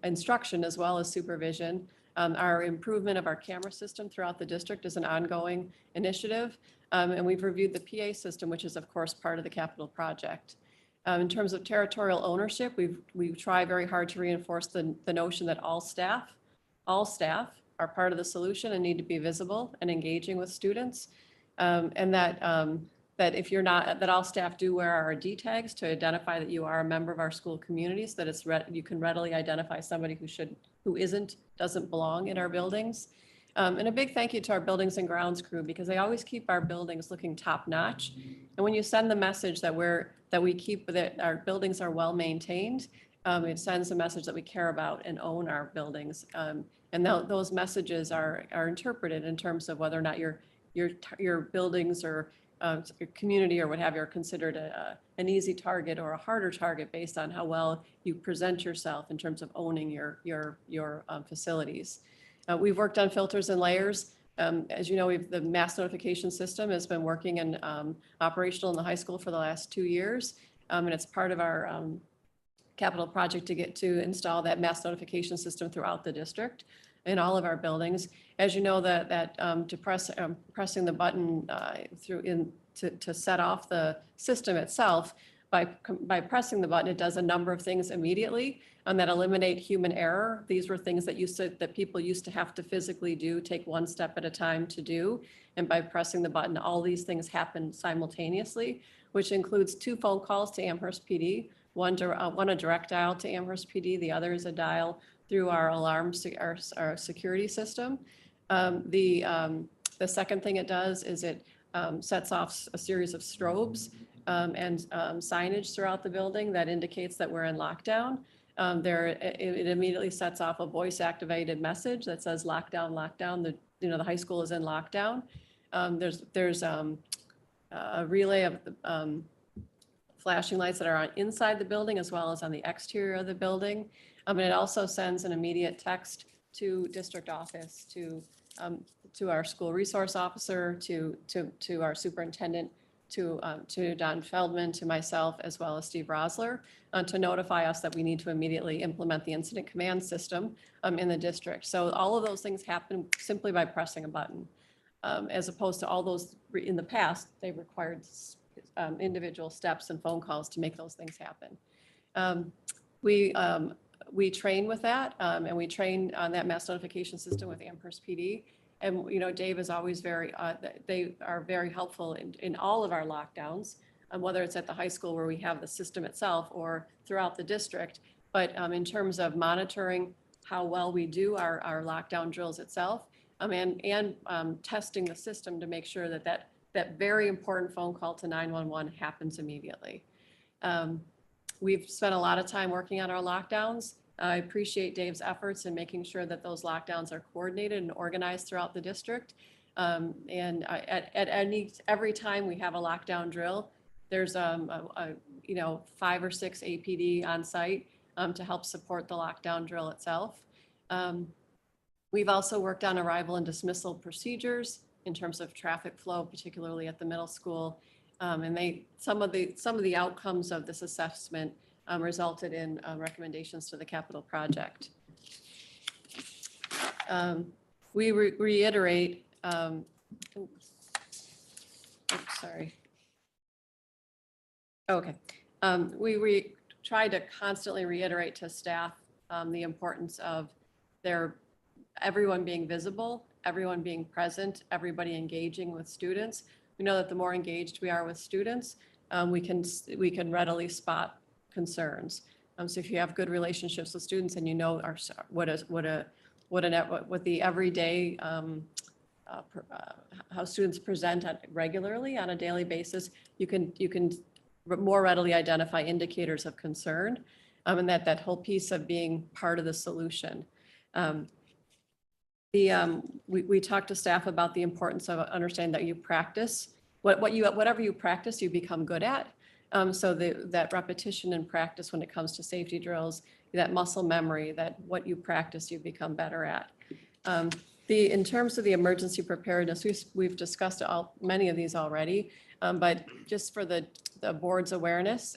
[SPEAKER 10] instruction as well as supervision. Our improvement of our camera system throughout the district is an ongoing initiative. And we've reviewed the PA system, which is of course part of the capital project. In terms of territorial ownership, we try very hard to reinforce the notion that all staff are part of the solution and need to be visible and engaging with students. And that if you're not, that all staff do wear our ID tags to identify that you are a member of our school community, so that you can readily identify somebody who doesn't belong in our buildings. And a big thank you to our buildings and grounds crew, because they always keep our buildings looking top notch. And when you send the message that our buildings are well maintained, it sends a message that we care about and own our buildings. And those messages are interpreted in terms of whether or not your buildings or your community or what have you are considered an easy target or a harder target based on how well you present yourself in terms of owning your facilities. We've worked on filters and layers. As you know, the mass notification system has been working and operational in the high school for the last 2 years. And it's part of our capital project to get to install that mass notification system throughout the district in all of our buildings. As you know, pressing the button to set off the system itself, by pressing the button, it does a number of things immediately that eliminate human error. These were things that people used to have to physically do, take one step at a time to do. And by pressing the button, all these things happen simultaneously, which includes 2 phone calls to Amherst PD, one a direct dial to Amherst PD, the other is a dial through our our security system. The second thing it does is it sets off a series of strobes and signage throughout the building that indicates that we're in lockdown. It immediately sets off a voice activated message that says lockdown, lockdown. The high school is in lockdown. There's a relay of flashing lights that are on inside the building as well as on the exterior of the building. And it also sends an immediate text to district office, to our school resource officer, to our superintendent, to Don Feldman, to myself, as well as Steve Rosler, to notify us that we need to immediately implement the incident command system in the district. So all of those things happen simply by pressing a button, as opposed to all those in the past, they required individual steps and phone calls to make those things happen. We train with that, and we train on that mass notification system with Amherst PD. And, Dave is always they are very helpful in all of our lockdowns, whether it's at the high school where we have the system itself or throughout the district. But in terms of monitoring how well we do our lockdown drills itself, and testing the system to make sure that very important phone call to 911 happens immediately. We've spent a lot of time working on our lockdowns. I appreciate Dave's efforts in making sure that those lockdowns are coordinated and organized throughout the district. Every time we have a lockdown drill, there's 5 or 6 APD on site to help support the lockdown drill itself. We've also worked on arrival and dismissal procedures in terms of traffic flow, particularly at the middle school. And some of the outcomes of this assessment resulted in recommendations to the capital project. We reiterate, sorry. Okay. We try to constantly reiterate to staff the importance of everyone being visible, everyone being present, everybody engaging with students. We know that the more engaged we are with students, we can readily spot concerns. So if you have good relationships with students and what the everyday how students present regularly on a daily basis, you can more readily identify indicators of concern, and that whole piece of being part of the solution. We talked to staff about the importance of understanding that you practice whatever you practice, you become good at. So that repetition and practice when it comes to safety drills, that muscle memory, that what you practice, you become better at. In terms of the emergency preparedness, we've discussed many of these already, but just for the board's awareness,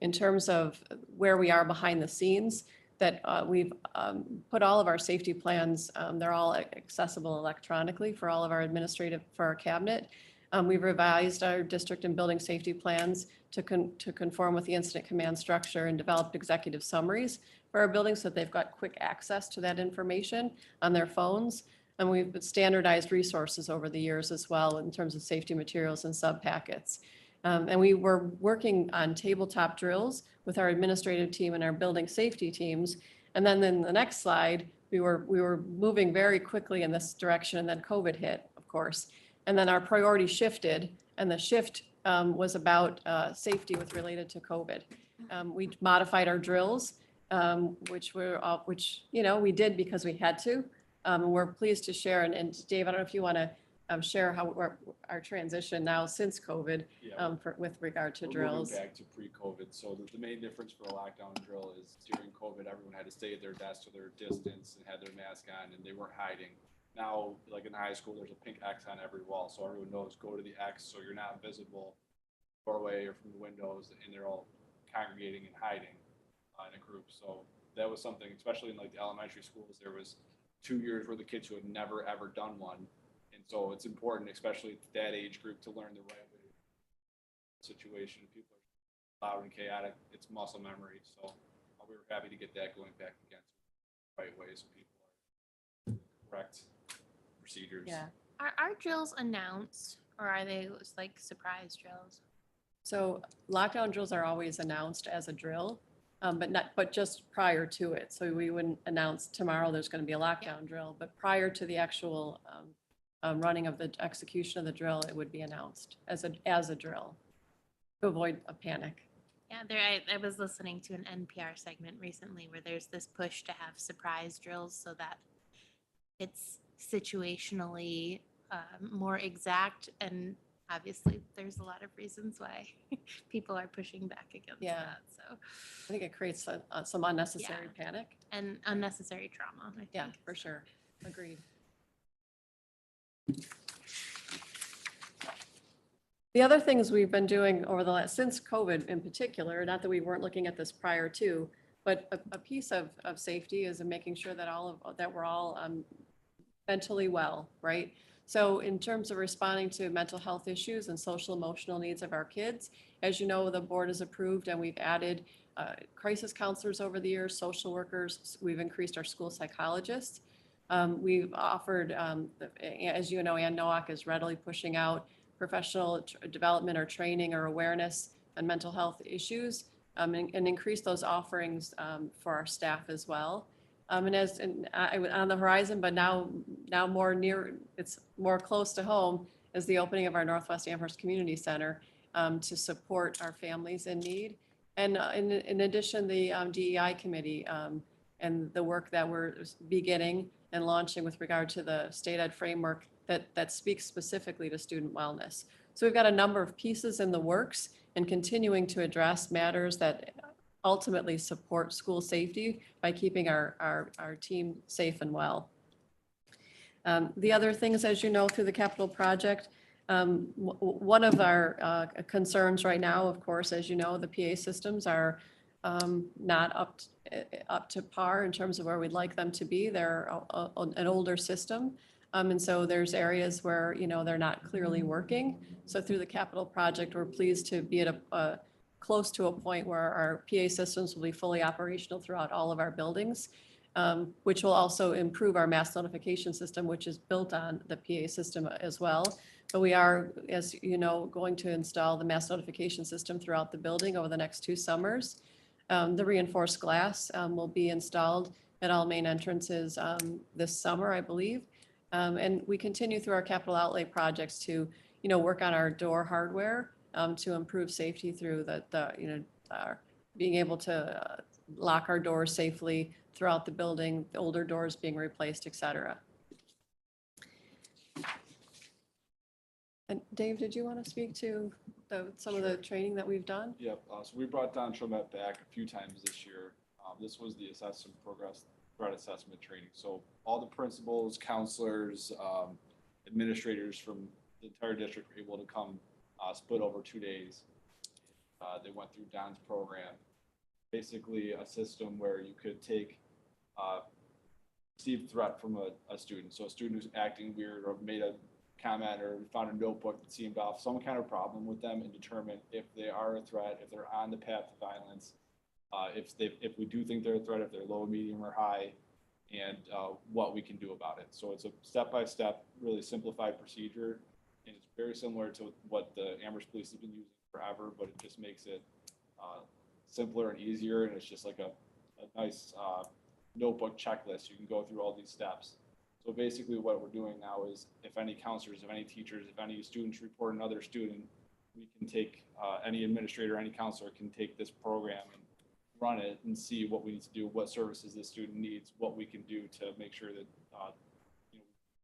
[SPEAKER 10] in terms of where we are behind the scenes, that we've put all of our safety plans, they're all accessible electronically for all of our for our cabinet. We've revised our district and building safety plans to conform with the incident command structure and developed executive summaries for our buildings so that they've got quick access to that information on their phones. And we've standardized resources over the years as well in terms of safety materials and sub packets. And we were working on tabletop drills with our administrative team and our building safety teams. And then in the next slide, we were moving very quickly in this direction, and then COVID hit, of course. And then our priority shifted, and the shift was about safety related to COVID. We modified our drills, which we did because we had to. We're pleased to share. And Dave, I don't know if you want to share how our transition now since COVID with regard to drills.
[SPEAKER 4] Moving back to pre-COVID. So the main difference for a lockdown drill is during COVID, everyone had to stay at their desk to their distance and had their mask on, and they weren't hiding. Now, like in high school, there's a pink X on every wall, so everyone knows, go to the X, so you're not visible doorway or from the windows, and they're all congregating and hiding in a group. So that was something, especially in like the elementary schools, there was 2 years where the kids who had never ever done one. And so it's important, especially at that age group, to learn the right way situation. People are loud and chaotic. It's muscle memory. So we were happy to get that going back again the right way, so people are correct procedures.
[SPEAKER 10] Yeah.
[SPEAKER 11] Are drills announced or are they like surprise drills?
[SPEAKER 10] So lockdown drills are always announced as a drill, but just prior to it. So we wouldn't announce tomorrow there's going to be a lockdown drill, but prior to the actual running of the execution of the drill, it would be announced as a drill to avoid a panic.
[SPEAKER 11] Yeah, I was listening to an NPR segment recently where there's this push to have surprise drills so that it's situationally more exact, and obviously there's a lot of reasons why people are pushing back against
[SPEAKER 10] Yeah.
[SPEAKER 11] that. So,
[SPEAKER 10] I think it creates some unnecessary panic.
[SPEAKER 11] and unnecessary trauma, I think.
[SPEAKER 10] Yeah, for sure. Agreed. The other things we've been doing over the last, since COVID in particular, not that we weren't looking at this prior to, but a piece of safety is in making sure that that we're all mentally well, right? So in terms of responding to mental health issues and social emotional needs of our kids, as you know, the board has approved and we've added crisis counselors over the years, social workers. We've increased our school psychologists. We've offered, as you know, Ann Nowak is readily pushing out professional development or training or awareness on mental health issues, and increase those offerings for our staff as well. On the horizon, but now more near, it's more close to home, is the opening of our Northwest Amherst Community Center to support our families in need. And in addition, the DEI committee and the work that we're beginning and launching with regard to the state ed framework that speaks specifically to student wellness. So we've got a number of pieces in the works and continuing to address matters that ultimately support school safety by keeping our team safe and well. The other things, as you know, through the capital project, one of our concerns right now, of course, as you know, the PA systems are not up to par in terms of where we'd like them to be. They're an older system. And so there's areas where, they're not clearly working. So through the capital project, we're pleased to be at close to a point where our PA systems will be fully operational throughout all of our buildings, which will also improve our mass notification system, which is built on the PA system as well. But we are, as you know, going to install the mass notification system throughout the building over the next 2 summers. The reinforced glass will be installed at all main entrances this summer, I believe. And we continue through our capital outlay projects to, work on our door hardware to improve safety through being able to lock our doors safely throughout the building, the older doors being replaced, et cetera. And Dave, did you want to speak to some of the training that we've done?
[SPEAKER 4] Yep. So we brought Don Chomet back a few times this year. This was the assessment progress threat assessment training. So all the principals, counselors, administrators from the entire district were able to come split over 2 days. They went through Don's program, basically a system where you could take perceived threat from a student. So a student who's acting weird or made a comment or found a notebook that seemed off, some kind of problem with them, and determine if they are a threat, if they're on the path to violence, if we do think they're a threat, if they're low, medium, or high, and what we can do about it. So it's a step-by-step, really simplified procedure, and it's very similar to what the Amherst Police has been using forever, but it just makes it simpler and easier, and it's just like a nice notebook checklist. You can go through all these steps. So basically what we're doing now is if any counselors, if any teachers, if any students report another student, we can take, any administrator, any counselor can take this program and run it and see what we need to do, what services this student needs, what we can do to make sure that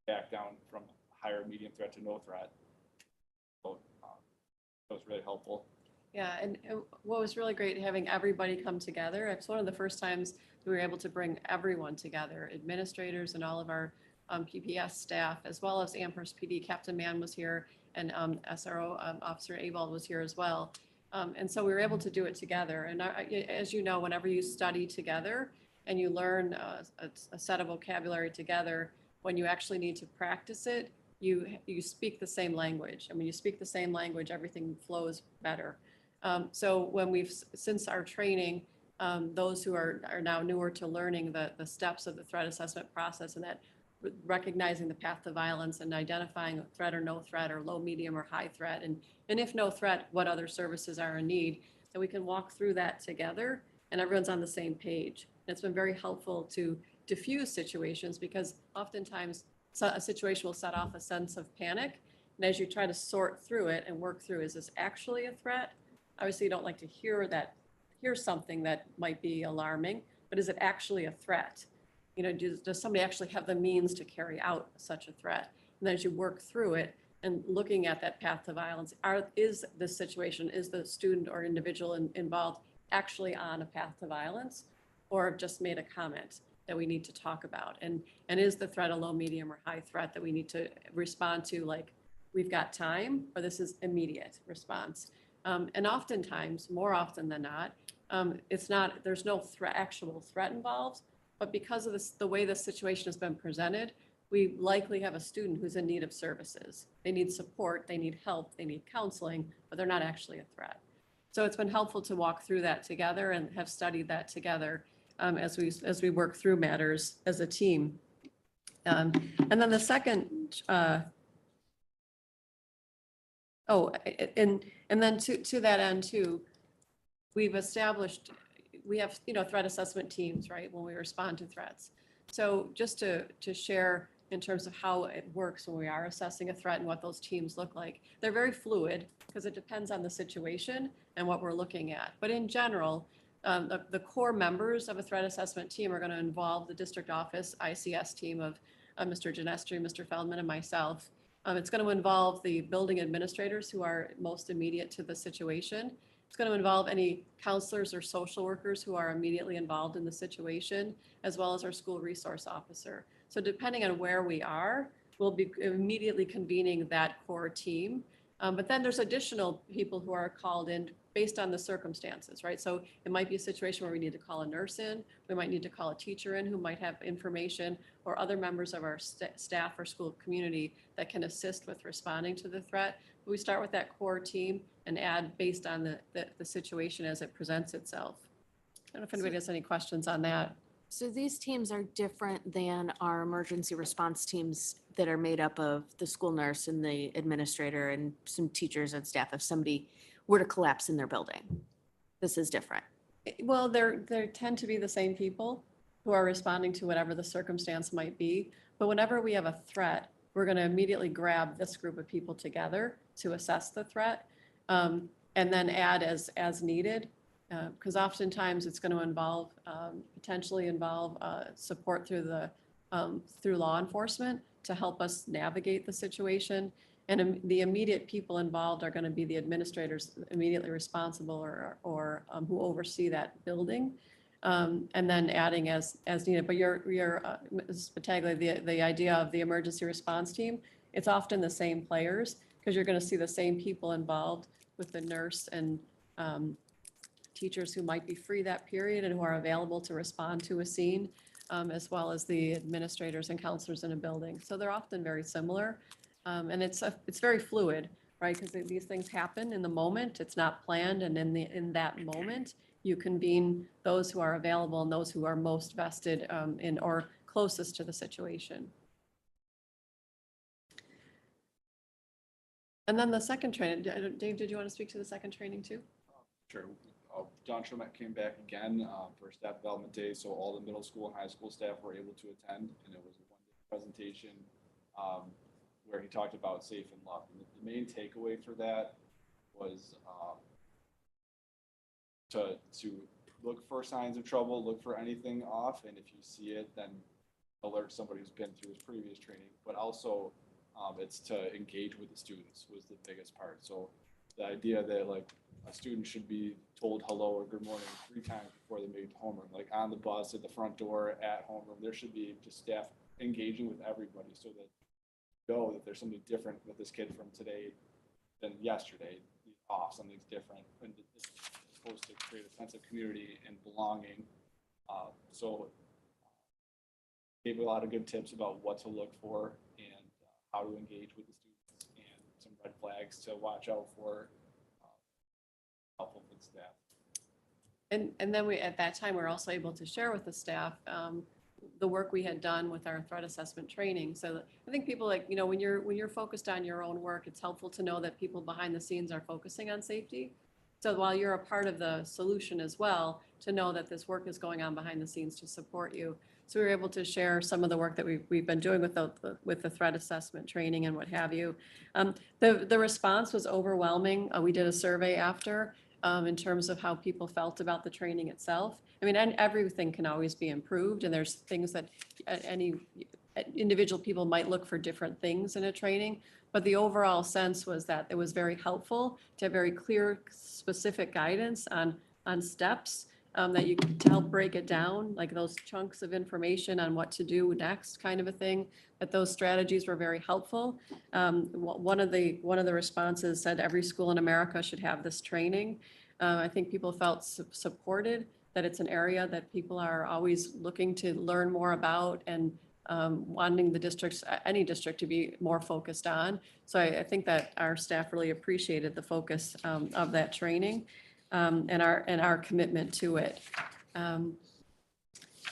[SPEAKER 4] back down from higher medium threat to no threat. So that was really helpful.
[SPEAKER 10] Yeah, and what was really great, having everybody come together. It's one of the first times we were able to bring everyone together, administrators and all of our PPS staff, as well as Amherst PD. Captain Mann was here, and SRO Officer Abel was here as well. And so we were able to do it together. And as you know, whenever you study together and you learn a set of vocabulary together, when you actually need to practice it, you speak the same language. And when you speak the same language, everything flows better. So when since our training, those who are now newer to learning the steps of the threat assessment process, and that recognizing the path to violence and identifying a threat or no threat or low, medium, or high threat, and if no threat, what other services are in need, that we can walk through that together and everyone's on the same page. And it's been very helpful to diffuse situations, because oftentimes a situation will set off a sense of panic. And as you try to sort through it and work through, is this actually a threat? Obviously, you don't like to hear something that might be alarming, but is it actually a threat? You know, does somebody actually have the means to carry out such a threat? And then as you work through it and looking at that path to violence, is this situation, is the student or individual involved actually on a path to violence, or just made a comment that we need to talk about? And is the threat a low, medium, or high threat that we need to respond to, like, we've got time, or this is immediate response? And oftentimes, more often than not, there's no actual threat involved, but because of the way the situation has been presented, we likely have a student who's in need of services. They need support, they need help, they need counseling, but they're not actually a threat. So it's been helpful to walk through that together and have studied that together as we work through matters as a team. And then the second, and then to that end too, we have, threat assessment teams, right, when we respond to threats. So just to share in terms of how it works when we are assessing a threat and what those teams look like, they're very fluid because it depends on the situation and what we're looking at. But in general, the core members of a threat assessment team are going to involve the district office ICS team of Mr. Genestri, Mr. Feldman, and myself. It's going to involve the building administrators who are most immediate to the situation. It's going to involve any counselors or social workers who are immediately involved in the situation, as well as our school resource officer. So depending on where we are, we'll be immediately convening that core team. But then there's additional people who are called in based on the circumstances, right? So it might be a situation where we need to call a nurse in, we might need to call a teacher in who might have information, or other members of our staff or school community that can assist with responding to the threat. But we start with that core team and add based on the situation as it presents itself. I don't know if anybody has any questions on that.
[SPEAKER 2] So these teams are different than our emergency response teams that are made up of the school nurse and the administrator and some teachers and staff if somebody were to collapse in their building. This is different.
[SPEAKER 10] Well, they tend to be the same people who are responding to whatever the circumstance might be. But whenever we have a threat, we're going to immediately grab this group of people together to assess the threat, and then add as needed. Because oftentimes it's going to involve, potentially involve support through law enforcement to help us navigate the situation. And the immediate people involved are going to be the administrators immediately responsible or who oversee that building. And then adding as needed. But Ms. Battaglia, the idea of the emergency response team, it's often the same players because you're going to see the same people involved with the nurse and teachers who might be free that period and who are available to respond to a scene, as well as the administrators and counselors in a building. So they're often very similar. And it's very fluid, right? Because these things happen in the moment. It's not planned. And in that moment, you convene those who are available and those who are most vested in or closest to the situation. And then the second training, Dave, did you want to speak to the second training too?
[SPEAKER 4] Sure. John Chomet came back again for staff development day, so all the middle school and high school staff were able to attend, and it was a one-day presentation where he talked about safe and loved. And the main takeaway for that was to look for signs of trouble, look for anything off, and if you see it, then alert somebody who's been through his previous training. But also, it's to engage with the students was the biggest part. So the idea that like a student should be told hello or good morning 3 times before they make homeroom, like on the bus, at the front door, at homeroom, there should be just staff engaging with everybody so that you know that there's something different with this kid from today than yesterday. Off, something's different, and it's supposed to create a sense of community and belonging. So gave a lot of good tips about what to look for and how to engage with the students and some red flags to watch out for. Helpful for the staff.
[SPEAKER 10] And then we, at that time, we we're also able to share with the staff the work we had done with our threat assessment training. So I think people when you're focused on your own work, it's helpful to know that people behind the scenes are focusing on safety. So while you're a part of the solution as well, to know that this work is going on behind the scenes to support you. So we were able to share some of the work that we've been doing with the threat assessment training and what have you. The response was overwhelming. We did a survey after in terms of how people felt about the training itself. I mean, and everything can always be improved, and there's things that any individual people might look for different things in a training. But the overall sense was that it was very helpful to have very clear, specific guidance on steps that you could help break it down, like those chunks of information on what to do next, kind of a thing. That those strategies were very helpful. One of the responses said every school in America should have this training. I think people felt supported, that it's an area that people are always looking to learn more about and wanting the districts, any district, to be more focused on. So I think that our staff really appreciated the focus of that training and our commitment to it. And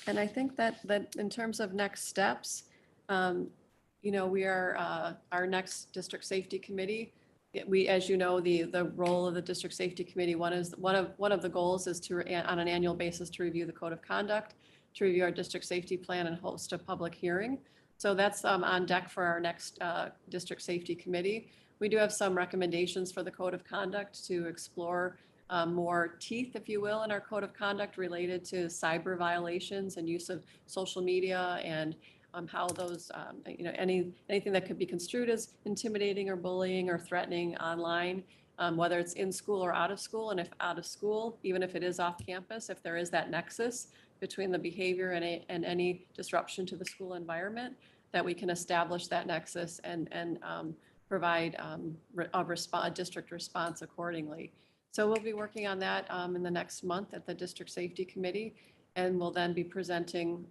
[SPEAKER 10] I think that in terms of next steps, we are our next district safety committee. We, as you know, the role of the district safety committee, one of the goals is to, on an annual basis, to review the code of conduct, to review our district safety plan and host a public hearing. So that's on deck for our next district safety committee. We do have some recommendations for the code of conduct to explore more teeth, if you will, in our code of conduct related to cyber violations and use of social media and how those, anything that could be construed as intimidating or bullying or threatening online, whether it's in school or out of school. And if out of school, even if it is off campus, if there is that nexus between the behavior and any disruption to the school environment, that we can establish that nexus and provide a district response accordingly. So we'll be working on that in the next month at the district safety committee, and we'll then be presenting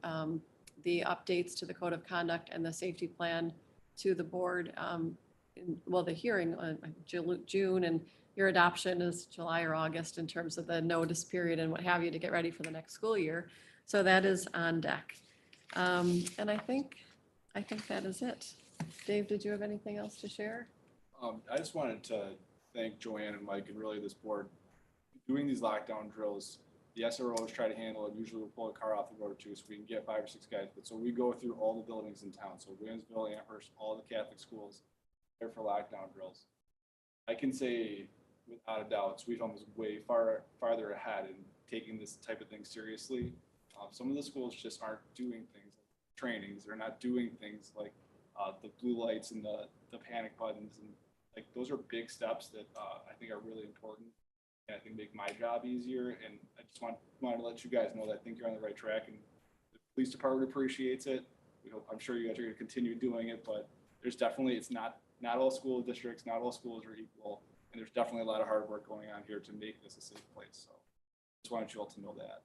[SPEAKER 10] the updates to the code of conduct and the safety plan to the board. The hearing on June, and your adoption is July or August in terms of the notice period and what have you to get ready for the next school year. So that is on deck. And I think that is it. Dave, did you have anything else to share?
[SPEAKER 4] I just wanted to thank Joanne and Mike and really this board. Doing these lockdown drills, the SROs try to handle it. Usually we'll pull a car off the road or two so we can get 5 or 6 guys. But so we go through all the buildings in town. So Williamsville, Amherst, all the Catholic schools, there for lockdown drills. I can say without a doubt, Sweet Home is way farther ahead in taking this type of thing seriously. Some of the schools just aren't doing things like trainings. They're not doing things like the blue lights and the panic buttons, and like those are big steps that I think are really important. And I think make my job easier. And I just wanted to let you guys know that I think you're on the right track, and the police department appreciates it. I'm sure you guys are going to continue doing it, but there's definitely, it's not all school districts, not all schools are equal. And there's definitely a lot of hard work going on here to make this a safe place. So just wanted you all to know that.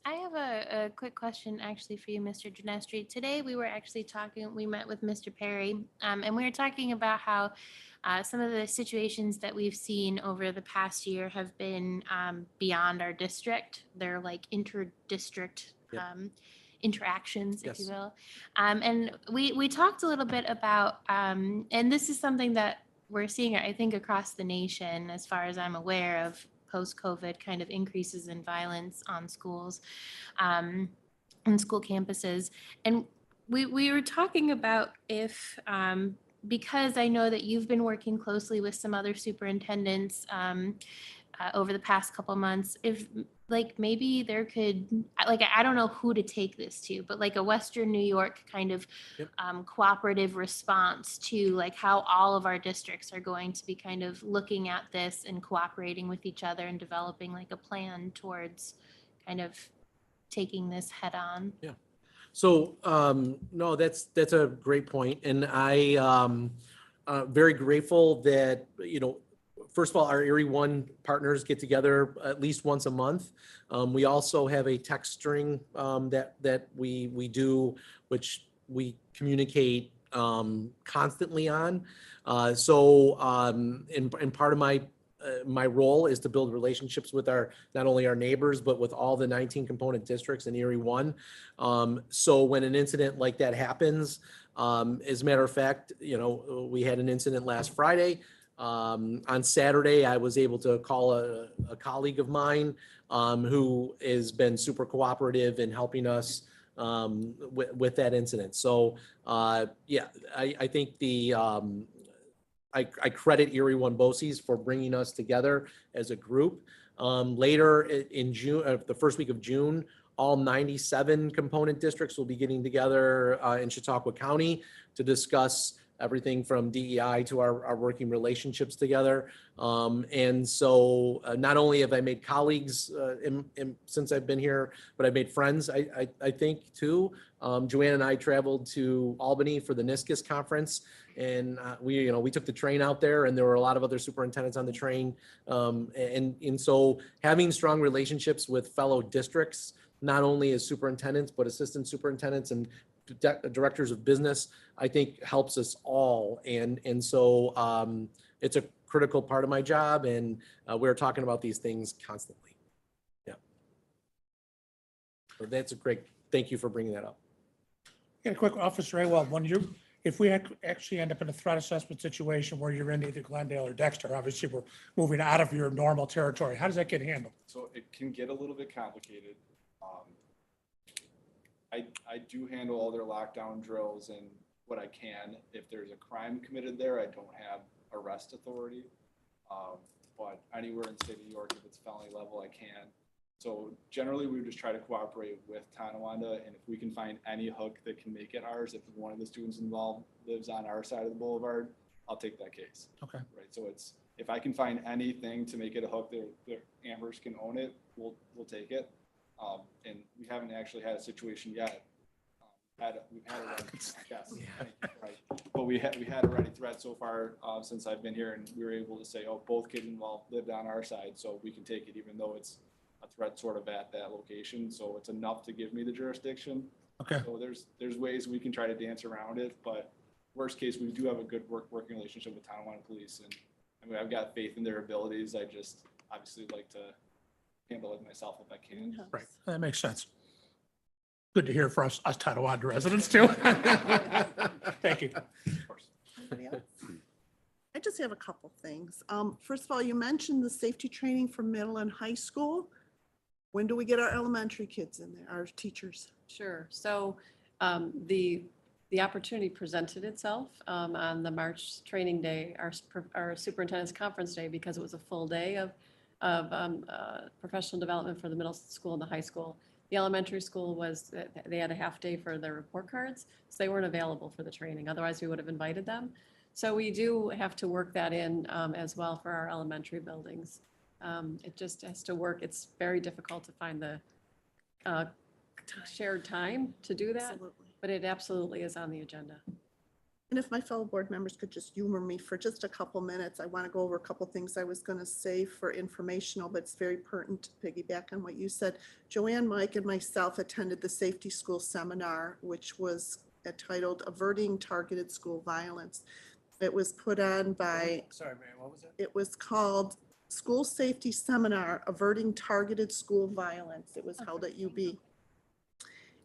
[SPEAKER 11] I have a quick question actually for you, Mr. Genestri. Today we were actually we met with Mr. Perry, and we were talking about how some of the situations that we've seen over the past year have been beyond our district. They're like inter-district interactions, if you will. And we talked a little bit about, and this is something that we're seeing, I think, across the nation, as far as I'm aware of, post-COVID kind of increases in violence on schools and school campuses. And we were talking about if, because I know that you've been working closely with some other superintendents over the past couple months, if like maybe there could, like, I don't know who to take this to, but like a Western New York kind of cooperative response to like how all of our districts are going to be kind of looking at this and cooperating with each other and developing like a plan towards kind of taking this head on?
[SPEAKER 5] So, no, that's a great point. And very grateful that, first of all, our Erie One partners get together at least once a month. We also have a text string that we do, which we communicate constantly on. And part of my role is to build relationships with not only our neighbors, but with all the 19 component districts in Erie One. So when an incident like that happens, as a matter of fact, we had an incident last Friday. On Saturday, I was able to call a colleague of mine who has been super cooperative in helping us with that incident. So yeah, I think I credit Erie One BOCES for bringing us together as a group. Later in June, the first week of June, all 97 component districts will be getting together in Chautauqua County to discuss everything from DEI to our working relationships together. And so not only have I made colleagues since I've been here, but I've made friends, I think too. Joanne and I traveled to Albany for the NISCUS conference, and we took the train out there, and there were a lot of other superintendents on the train. And so having strong relationships with fellow districts, not only as superintendents, but assistant superintendents and directors of business, I think helps us all. And so it's a critical part of my job, and we're talking about these things constantly. Yeah. So that's a great, thank you for bringing that up.
[SPEAKER 3] Yeah, quick, Officer Awald, if we actually end up in a threat assessment situation where you're in either Glendale or Dexter, obviously we're moving out of your normal territory. How does that get handled?
[SPEAKER 4] So it can get a little bit complicated. I do handle all their lockdown drills and what I can. If there's a crime committed there, I don't have arrest authority. But anywhere in the state of New York, if it's felony level, I can. So generally, we would just try to cooperate with Tonawanda, and if we can find any hook that can make it ours, if one of the students involved lives on our side of the boulevard, I'll take that case.
[SPEAKER 3] Okay.
[SPEAKER 4] Right. So if I can find anything to make it a hook that Amherst can own it, we'll take it. And we haven't actually had a situation yet. We've had a ready, yes, right. But we had a ready threat so far since I've been here, and we were able to say, oh, both kids involved lived on our side, so we can take it, even though it's a threat sort of at that location. So it's enough to give me the jurisdiction.
[SPEAKER 3] Okay.
[SPEAKER 4] So there's ways we can try to dance around it, but worst case, we do have a good working relationship with Tonawanda Police, and I mean, I've got faith in their abilities. I just obviously like to handle it myself if I can.
[SPEAKER 3] Right, that makes sense. Good to hear for us Tonawanda residents too. Thank you.
[SPEAKER 4] Of course.
[SPEAKER 1] Anybody else? I just have a couple things. First of all, you mentioned the safety training for middle and high school. When do we get our elementary kids in there, our teachers?
[SPEAKER 10] Sure. So the opportunity presented itself on the March training day, our superintendent's conference day, because it was a full day of professional development for the middle school and the high school. The elementary school they had a half day for their report cards, so they weren't available for the training. Otherwise, we would have invited them. So we do have to work that in as well for our elementary buildings. It just has to work. It's very difficult to find the shared time to do that,
[SPEAKER 1] Absolutely.
[SPEAKER 10] but it absolutely is on the agenda.
[SPEAKER 1] And if my fellow board members could just humor me for just a couple minutes, I want to go over a couple things I was going to say for informational, but it's very pertinent to piggyback on what you said. Joanne, Mike, and myself attended the Safety School Seminar, which was titled Averting Targeted School Violence. It was put on by,
[SPEAKER 8] Sorry, Mary, what was it?
[SPEAKER 1] it was called School Safety Seminar, Averting Targeted School Violence. It was held at UB.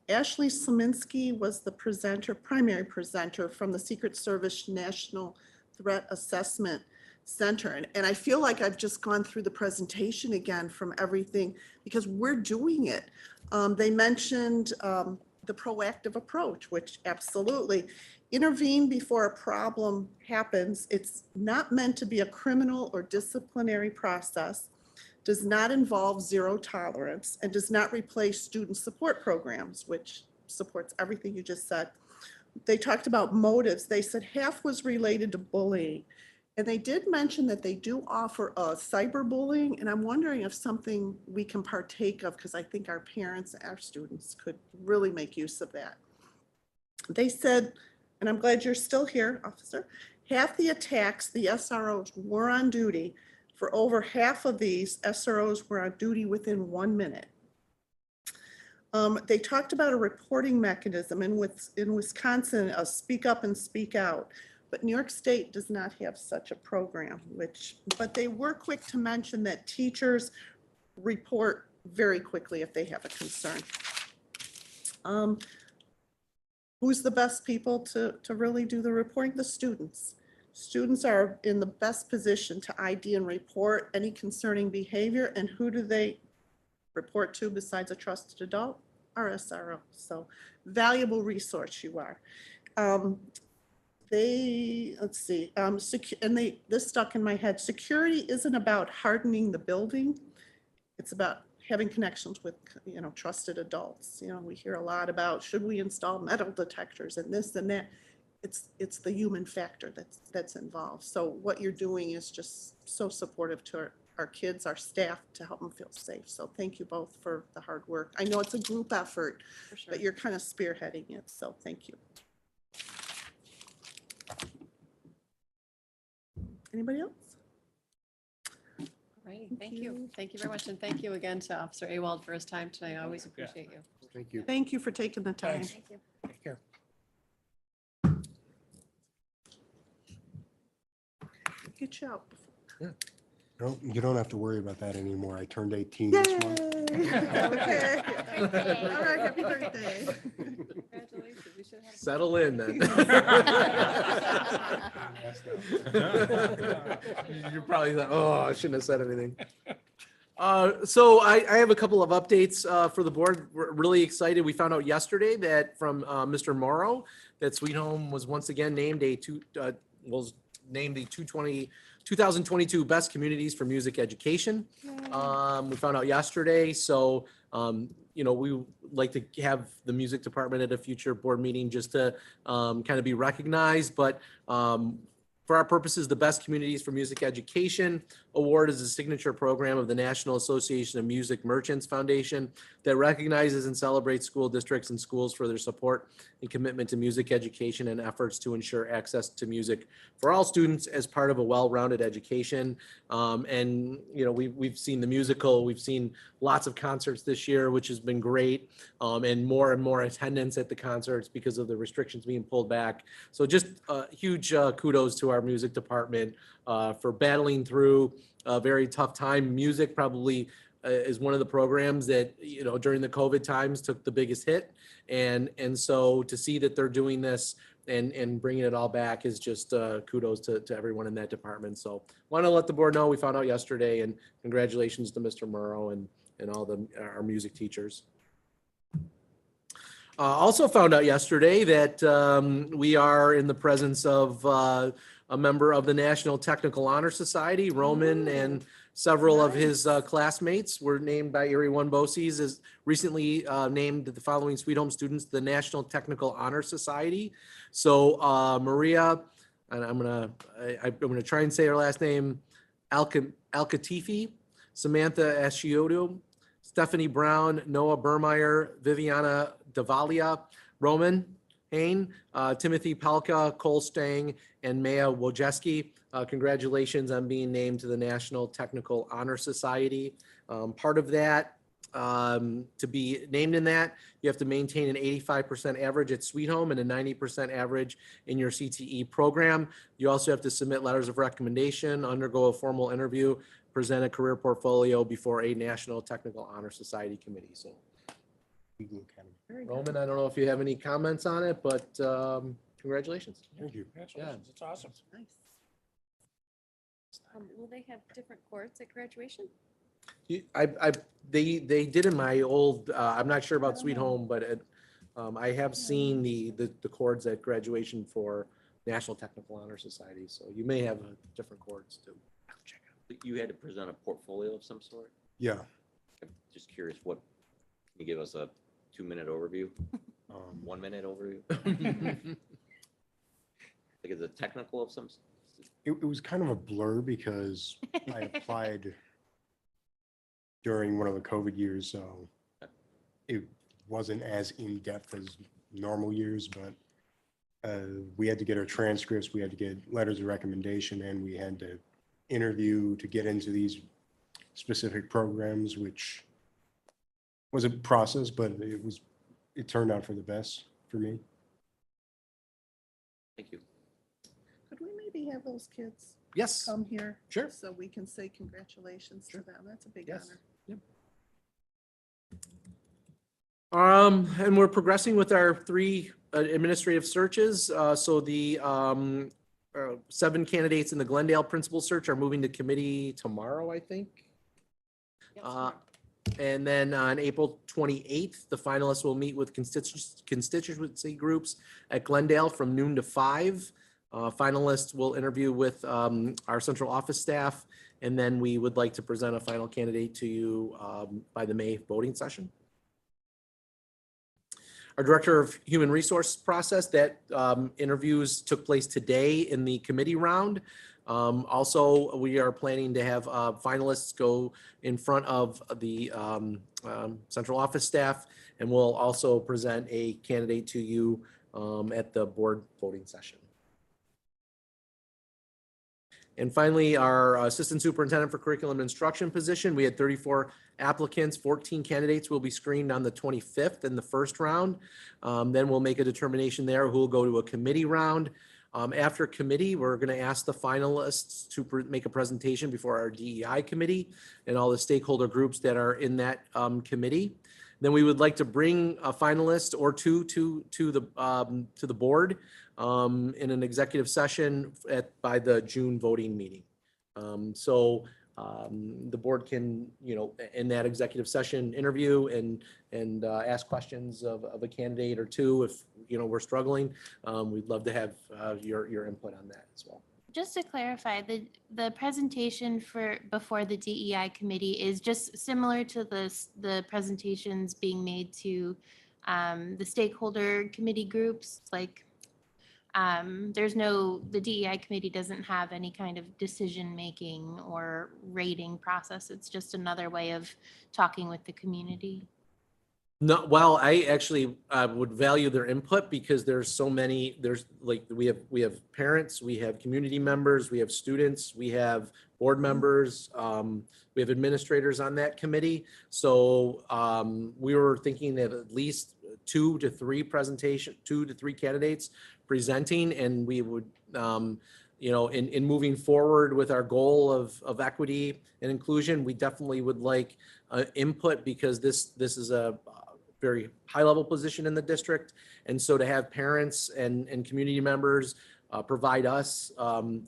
[SPEAKER 1] Ashley Sleminski was the primary presenter from the Secret Service National Threat Assessment Center. And I feel like I've just gone through the presentation again from everything, because we're doing it. They mentioned the proactive approach, which absolutely intervene before a problem happens. It's not meant to be a criminal or disciplinary process, does not involve zero tolerance, and does not replace student support programs, which supports everything you just said. They talked about motives. They said half was related to bullying. And they did mention that they do offer cyberbullying, and I'm wondering if something we can partake of, because I think our parents, our students could really make use of that. They said, and I'm glad you're still here, officer, half the attacks the SROs were on duty. For over half of these, SROs were on duty within 1 minute. They talked about a reporting mechanism in Wisconsin, a speak up and speak out. But New York State does not have such a program, but they were quick to mention that teachers report very quickly if they have a concern. Who's the best people to really do the reporting? The students. Students are in the best position to ID and report any concerning behavior, and who do they report to besides a trusted adult? Our SRO. So valuable resource you are. Let's see, this stuck in my head. Security isn't about hardening the building. It's about having connections with, trusted adults. We hear a lot about, should we install metal detectors and this and that? It's the human factor that's involved. So what you're doing is just so supportive to our kids, our staff, to help them feel safe. So thank you both for the hard work. I know it's a group effort,
[SPEAKER 10] For sure.
[SPEAKER 1] but you're kind of spearheading it. So thank you. Anybody else?
[SPEAKER 10] Right, thank you. Thank you very much. And thank you again to Officer Awald for his time tonight. I always appreciate you.
[SPEAKER 7] Thank you.
[SPEAKER 1] Thank you for taking the time.
[SPEAKER 3] Thanks.
[SPEAKER 10] Thank you.
[SPEAKER 3] Take care.
[SPEAKER 1] Get you out.
[SPEAKER 12] You don't have to worry about that anymore. I turned 18
[SPEAKER 1] Yay!
[SPEAKER 12] this month.
[SPEAKER 1] Okay. All right, happy birthday.
[SPEAKER 10] Congratulations. We should have.
[SPEAKER 5] Settle in then. You probably thought, oh, I shouldn't have said anything. So I have a couple of updates for the board. We're really excited. We found out yesterday that from Mr. Morrow that Sweet Home was once again named the 2022 Best Communities for Music Education. We found out yesterday. So, we would like to have the music department at a future board meeting just to kind of be recognized. But for our purposes, the Best Communities for Music Education Award is a signature program of the National Association of Music Merchants Foundation that recognizes and celebrates school districts and schools for their support and commitment to music education and efforts to ensure access to music for all students as part of a well-rounded education. We've seen the musical, we've seen lots of concerts this year, which has been great, and more attendance at the concerts because of the restrictions being pulled back. So just huge kudos to our music department for battling through a very tough time. Music probably is one of the programs that, during the COVID times took the biggest hit. And so to see that they're doing this and bringing it all back is just kudos to everyone in that department. So want to let the board know we found out yesterday, and congratulations to Mr. Morrow and all our music teachers. Also found out yesterday that we are in the presence of a member of the National Technical Honor Society. Roman and several of his classmates were named by Erie One BOCES as recently named the following Sweet Home students the National Technical Honor Society. So Maria, and I'm gonna try and say her last name, Alkatifi, Samantha Ascioto, Stephanie Brown, Noah Burmeyer, Viviana Davalia, Roman Hain, Timothy Palka, Cole Stang, and Maya Wojcicki. Congratulations on being named to the National Technical Honor Society. Part of that, to be named in that, you have to maintain an 85% average at Sweet Home and a 90% average in your CTE program. You also have to submit letters of recommendation, undergo a formal interview, present a career portfolio before a National Technical Honor Society committee. So, Roman, I don't know if you have any comments on it, but Congratulations.
[SPEAKER 12] Thank you.
[SPEAKER 3] Congratulations. It's awesome.
[SPEAKER 1] Nice.
[SPEAKER 10] Will they have different courts at graduation?
[SPEAKER 5] They did in my old, I'm not sure about Sweet Home, but I have seen the chords at graduation for National Technical Honor Society. So you may have different chords too.
[SPEAKER 6] You had to present a portfolio of some sort?
[SPEAKER 12] Yeah.
[SPEAKER 6] I'm just curious, can you give us a 2-minute overview? 1-minute overview? Like, is it technical of some,
[SPEAKER 12] It was kind of a blur because I applied during one of the COVID years, so it wasn't as in-depth as normal years, but we had to get our transcripts, we had to get letters of recommendation, and we had to interview to get into these specific programs, which was a process, but it turned out for the best for me.
[SPEAKER 6] Thank you.
[SPEAKER 1] Could we maybe have those kids
[SPEAKER 5] Yes,
[SPEAKER 1] come here?
[SPEAKER 5] Sure.
[SPEAKER 1] So we can say congratulations to them. That's a big
[SPEAKER 5] Yes.
[SPEAKER 1] honor.
[SPEAKER 5] And we're progressing with our 3 administrative searches. So the 7 candidates in the Glendale principal search are moving to committee tomorrow, I think. And then on April 28th, the finalists will meet with constituency groups at Glendale from noon to 5. Finalists will interview with our central office staff, and then we would like to present a final candidate to you by the May voting session. Our Director of Human Resource process, that interviews took place today in the committee round. Also, we are planning to have finalists go in front of the central office staff, and we'll also present a candidate to you at the board voting session. And finally, our Assistant Superintendent for Curriculum Instruction position, we had 34 applicants, 14 candidates will be screened on the 25th in the first round. Then we'll make a determination there who will go to a committee round. After committee, we're going to ask the finalists to make a presentation before our DEI committee and all the stakeholder groups that are in that committee. Then we would like to bring a finalist or two to the board in an executive session by the June voting meeting. So the board can, in that executive session, interview and ask questions of a candidate or two. If we're struggling, we'd love to have your input on that as well.
[SPEAKER 11] Just to clarify, the presentation before the DEI committee is just similar to the presentations being made to the stakeholder committee groups. Like the DEI committee doesn't have any kind of decision-making or rating process. It's just another way of talking with the community.
[SPEAKER 5] No, well, I actually would value their input because there's so many, we have parents, we have community members, we have students, we have board members, we have administrators on that committee. So we were thinking of at least 2 to 3 candidates presenting, and we would, in moving forward with our goal of equity and inclusion, we definitely would like input because this is a very high level position in the district. And so to have parents and community members provide us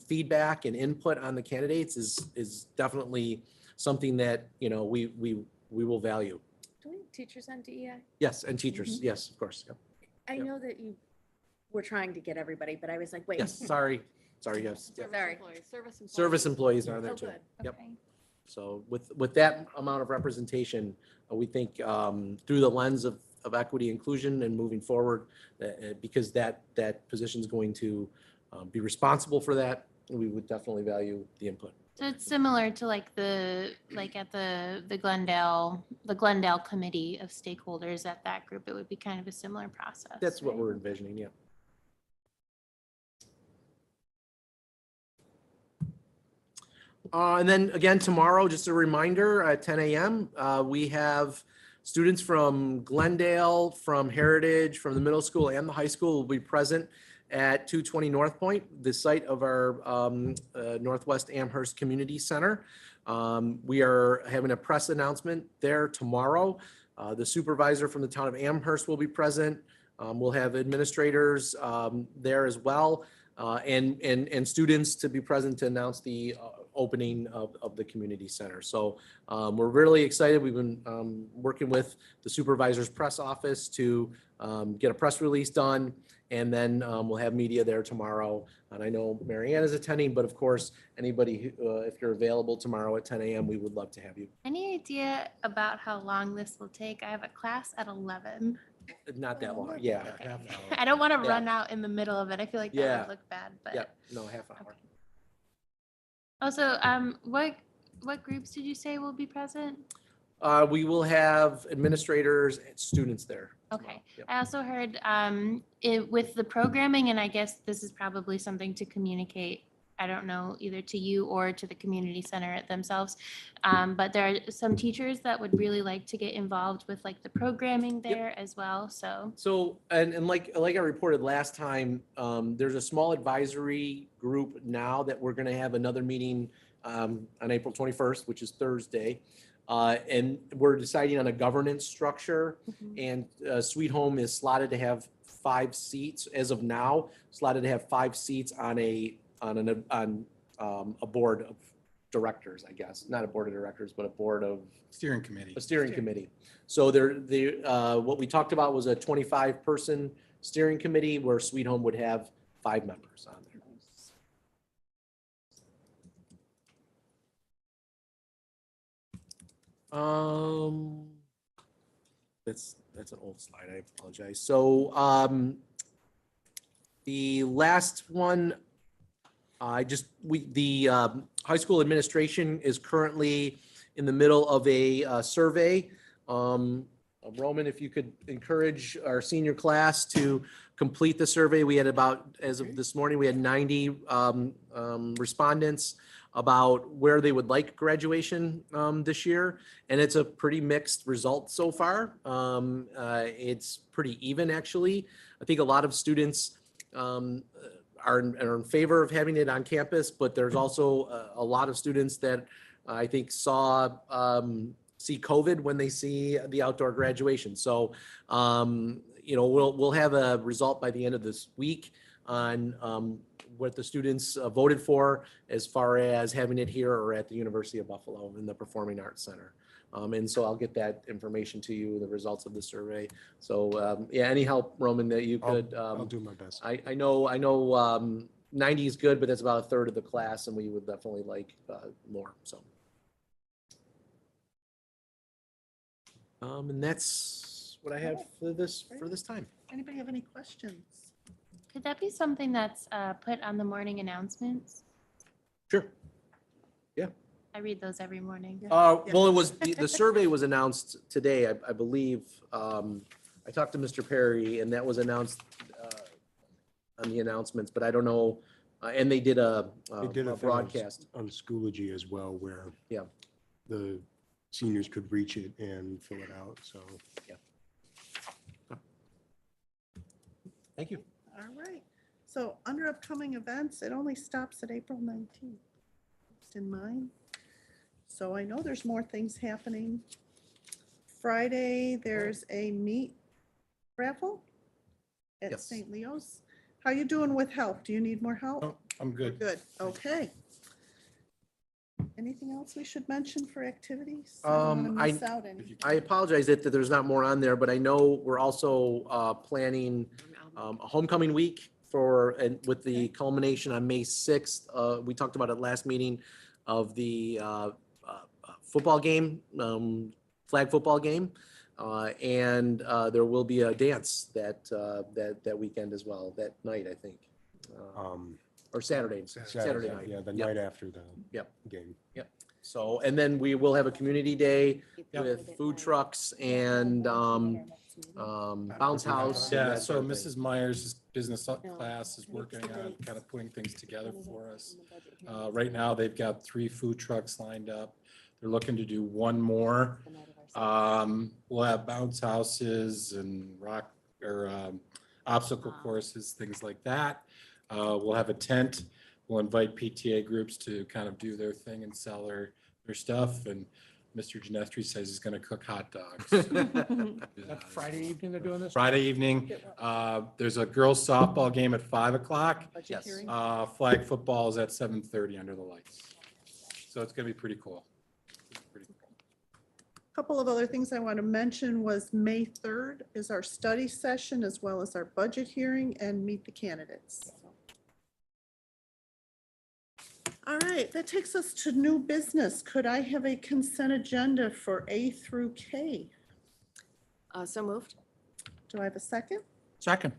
[SPEAKER 5] feedback and input on the candidates is definitely something that, we will value.
[SPEAKER 2] Do we have teachers on DEI?
[SPEAKER 5] Yes, and teachers. Yes, of course. Yep.
[SPEAKER 2] I know that you were trying to get everybody, but I was like, wait.
[SPEAKER 5] Yes, sorry, yes. Yep.
[SPEAKER 2] Sorry.
[SPEAKER 5] Service employees are there
[SPEAKER 2] Oh,
[SPEAKER 5] too.
[SPEAKER 2] good.
[SPEAKER 5] Yep.
[SPEAKER 11] Okay.
[SPEAKER 5] So with that amount of representation, we think through the lens of equity, inclusion, and moving forward, because that position is going to be responsible for that, we would definitely value the input.
[SPEAKER 11] So it's similar to at the Glendale committee of stakeholders at that group. It would be kind of a similar process.
[SPEAKER 5] That's what
[SPEAKER 11] right?
[SPEAKER 5] we're envisioning, yeah. And then again, tomorrow, just a reminder, at 10 a.m., we have students from Glendale, from Heritage, from the middle school and the high school will be present at 220 North Point, the site of our Northwest Amherst Community Center. We are having a press announcement there tomorrow. The supervisor from the town of Amherst will be present. We'll have administrators there as well, and students to be present to announce the opening of the community center. So we're really excited. We've been working with the supervisor's press office to get a press release done, and then we'll have media there tomorrow. And I know Marianne is attending, but of course, anybody, if you're available tomorrow at 10 a.m., we would love to have you.
[SPEAKER 11] Any idea about how long this will take? I have a class at 11.
[SPEAKER 5] Not that long, yeah.
[SPEAKER 11] Okay.
[SPEAKER 5] Half an hour.
[SPEAKER 11] I don't want to
[SPEAKER 5] Yeah.
[SPEAKER 11] run out in the middle of it. I feel like that
[SPEAKER 5] Yeah.
[SPEAKER 11] would look bad, but
[SPEAKER 5] Yep, no, half an hour.
[SPEAKER 11] Also, what groups did you say will be present?
[SPEAKER 5] We will have administrators and students there. as well.
[SPEAKER 11] Okay.
[SPEAKER 5] Yep.
[SPEAKER 11] I also heard with the programming, and I guess this is probably something to communicate, I don't know, either to you or to the community center themselves. But there are some teachers that would really like to get involved with like the programming there as well. So,
[SPEAKER 5] So, and like I reported last time, there's a small advisory group now that we're gonna have another meeting on April 21st, which is Thursday. And we're deciding on a governance structure, and Sweet Home is slotted to have 5 seats as of now, slotted to have 5 seats on a board of directors, I guess, not a board of directors, but a board of
[SPEAKER 9] Steering committee.
[SPEAKER 5] a steering committee. So what we talked about was a 25-person steering committee where Sweet Home would have 5 members on there. That's an old slide. I apologize. So the last one, the high school administration is currently in the middle of a survey. Roman, if you could encourage our senior class to complete the survey. We had as of this morning, we had 90 respondents about where they would like graduation this year. And it's a pretty mixed result so far. It's pretty even, actually. I think a lot of students are in favor of having it on campus, but there's also a lot of students that I think see COVID when they see the outdoor graduation. So, we'll have a result by the end of this week on what the students voted for as far as having it here or at the University of Buffalo in the Performing Arts Center. And so I'll get that information to you, the results of the survey. So, any help, Roman, that you could.
[SPEAKER 12] I'll do my best.
[SPEAKER 5] I know 90 is good, but that's about a third of the class, and we would definitely like more. So, and that's what I have for this time.
[SPEAKER 1] Anybody have any questions?
[SPEAKER 11] could that be something that's put on the morning announcements?
[SPEAKER 5] Sure.
[SPEAKER 11] I read those every morning.
[SPEAKER 5] Well, it was, the survey was announced today, I believe. I talked to Mr. Perry, and that was announced on the announcements, but I don't know. And they did a
[SPEAKER 12] They did a thing
[SPEAKER 5] broadcast.
[SPEAKER 12] on Schoology as well, where
[SPEAKER 5] Yeah.
[SPEAKER 12] the seniors could reach it and fill it out, so.
[SPEAKER 5] Thank you.
[SPEAKER 1] All right. So under upcoming events, it only stops at April 19th. It's in mine. So I know there's more things happening. Friday, there's a meat raffle at
[SPEAKER 5] Yes.
[SPEAKER 1] St. Leo's. How you doing with help? Do you need more help?
[SPEAKER 9] No, I'm good.
[SPEAKER 1] Good, okay. Anything else we should mention for activities? I don't wanna miss out anything.
[SPEAKER 5] I apologize that there's not more on there, but I know we're also planning a homecoming week with the culmination on May 6th. We talked about it last meeting of the football game, flag football game. And there will be a dance that weekend as well, that night, I think. Or Saturday night.
[SPEAKER 12] Yeah, the
[SPEAKER 5] Yep.
[SPEAKER 12] night after the
[SPEAKER 5] Yep.
[SPEAKER 12] game.
[SPEAKER 5] So, and then we will have a community day with food trucks and bounce house. and
[SPEAKER 9] Yeah,
[SPEAKER 5] that
[SPEAKER 9] so
[SPEAKER 5] sort of thing.
[SPEAKER 9] Mrs. Myers' business class is working on kind of putting things together for us. Right now, they've got 3 food trucks lined up. They're looking to do one more. We'll have bounce houses and obstacle courses, things like that. We'll have a tent. We'll invite PTA groups to kind of do their thing and sell their stuff. And Mr. Genestri says he's going to cook hot dogs.
[SPEAKER 3] That's Friday evening they're doing this?
[SPEAKER 9] Friday evening. There's a girls softball game at 5:00.
[SPEAKER 1] Budget hearing?
[SPEAKER 9] Flag football is at 7:30 under the lights. So it's going to be pretty cool.
[SPEAKER 1] Couple of other things I want to mention was May 3rd is our study session as well as our budget hearing and meet the candidates. All right, that takes us to new business. Could I have a consent agenda for A through K?
[SPEAKER 2] So moved.
[SPEAKER 1] Do I have a second?
[SPEAKER 3] Second.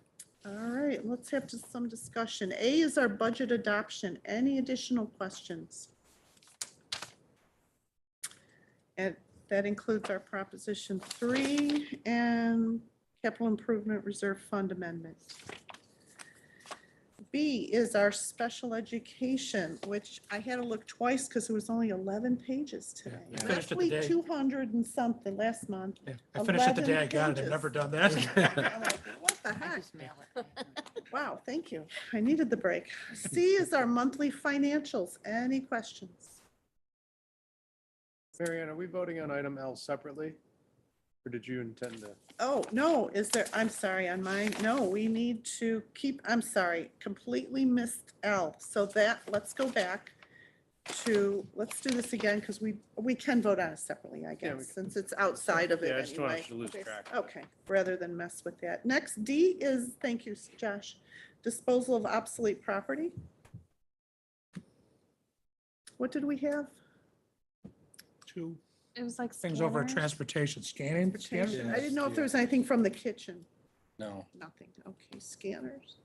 [SPEAKER 1] All right, let's have some discussion. A is our budget adoption. Any additional questions? And that includes our Proposition 3 and Capital Improvement Reserve Fund Amendment. B is our special education, which I had to look twice because it was only 11 pages today.
[SPEAKER 3] I finished it
[SPEAKER 1] Roughly
[SPEAKER 3] today.
[SPEAKER 1] 200 and something last month.
[SPEAKER 3] Yeah, I finished it the day
[SPEAKER 1] 11
[SPEAKER 3] I got it. I've
[SPEAKER 1] pages.
[SPEAKER 3] never done that.
[SPEAKER 1] I'm like, what the heck? Wow, thank you. I needed the break. C is our monthly financials. Any questions?
[SPEAKER 8] Marianne, are we voting on item L separately? Or did you intend to?
[SPEAKER 1] Oh, no, is there, I'm sorry, on mine, no, we need to keep, I'm sorry, completely missed L. So that, let's go back to, let's do this again, because we can vote on it separately, I
[SPEAKER 8] Yeah, we
[SPEAKER 1] guess,
[SPEAKER 8] can.
[SPEAKER 1] since it's outside of it
[SPEAKER 8] Yeah, I just don't want
[SPEAKER 1] anyway.
[SPEAKER 8] us to lose
[SPEAKER 1] Okay,
[SPEAKER 8] track of it.
[SPEAKER 1] Okay, rather than mess with that. Next, D is, thank you, Josh, disposal of obsolete property. What did we have?
[SPEAKER 3] Two
[SPEAKER 11] It was like
[SPEAKER 3] things over at
[SPEAKER 11] scanners.
[SPEAKER 3] transportation, scanning, but scanners.
[SPEAKER 1] I didn't know if there was anything from the kitchen.
[SPEAKER 9] No.
[SPEAKER 1] Nothing. Okay, scanners.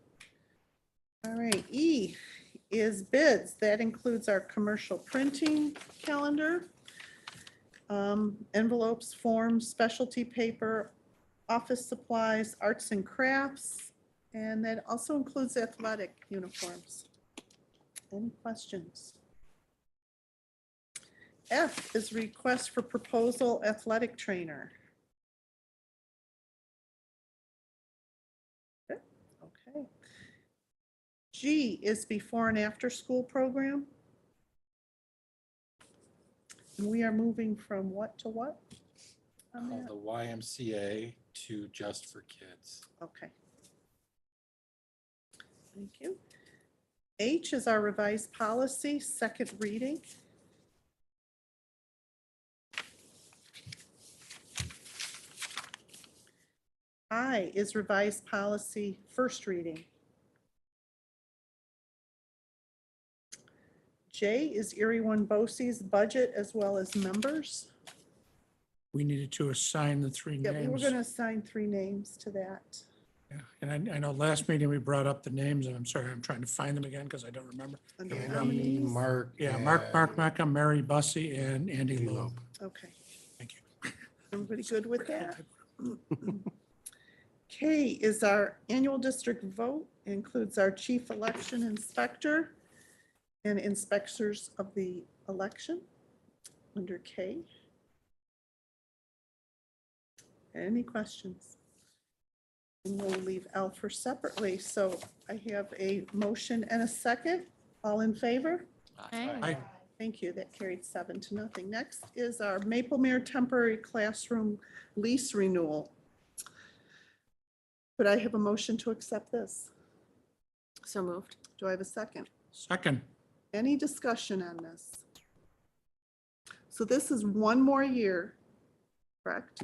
[SPEAKER 1] All right, E is bids. That includes our commercial printing calendar, envelopes, forms, specialty paper, office supplies, arts and crafts, and that also includes athletic uniforms. Any questions? F is request for proposal athletic trainer. Okay. G is before and after school program. And we are moving from what to what? on
[SPEAKER 9] Called
[SPEAKER 1] that?
[SPEAKER 9] the YMCA to Just for Kids.
[SPEAKER 1] Okay. Thank you. H is our revised policy, second reading. I is revised policy, first reading. J is Erie One BOCES budget as well as members.
[SPEAKER 3] We needed to assign the three
[SPEAKER 1] Yeah, we were
[SPEAKER 3] names.
[SPEAKER 1] going to assign 3 names to that.
[SPEAKER 3] Yeah, and I know last meeting we brought up the names, and I'm sorry, I'm trying to find them again because I don't remember.
[SPEAKER 1] Under
[SPEAKER 3] Yeah,
[SPEAKER 1] nominees.
[SPEAKER 12] Mark.
[SPEAKER 3] Yeah, Mark Meckham, Mary Bussey, and Andy Loeb.
[SPEAKER 1] Okay,
[SPEAKER 3] Thank you.
[SPEAKER 1] everybody good with that? K is our annual district vote, includes our chief election inspector and inspectors of the election under K. Any questions? And we'll leave L for separately. So I have a motion and a second. All in favor?
[SPEAKER 3] Aye.
[SPEAKER 1] Thank you. That carried 7-0. Next is our Maplemere temporary classroom lease renewal. Could I have a motion to accept this?
[SPEAKER 2] So moved.
[SPEAKER 1] Do I have a second?
[SPEAKER 3] Second,
[SPEAKER 1] Any discussion on this? So this is one more year, correct?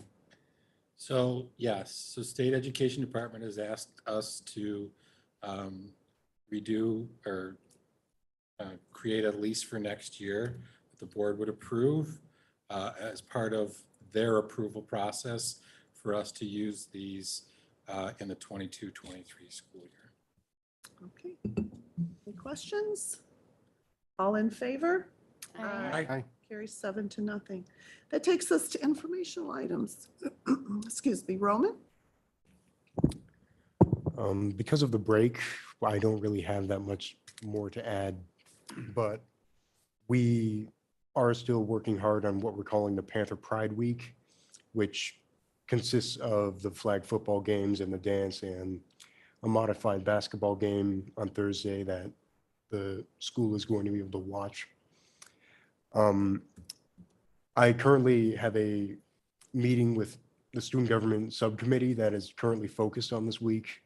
[SPEAKER 9] So yes, so State Education Department has asked us to redo or create a lease for next year that the board would approve as part of their approval process for us to use these in the 22-23 school year.
[SPEAKER 1] Okay. Any questions? All in favor?
[SPEAKER 3] Aye.
[SPEAKER 1] Carries 7-0. That takes us to informational items. Excuse me, Roman?
[SPEAKER 12] Because of the break, I don't really have that much more to add, but we are still working hard on what we're calling the Panther Pride Week, which consists of the flag football games and the dance and a modified basketball game on Thursday that the school is going to be able to watch. I currently have a meeting with the student government subcommittee that is currently focused on this week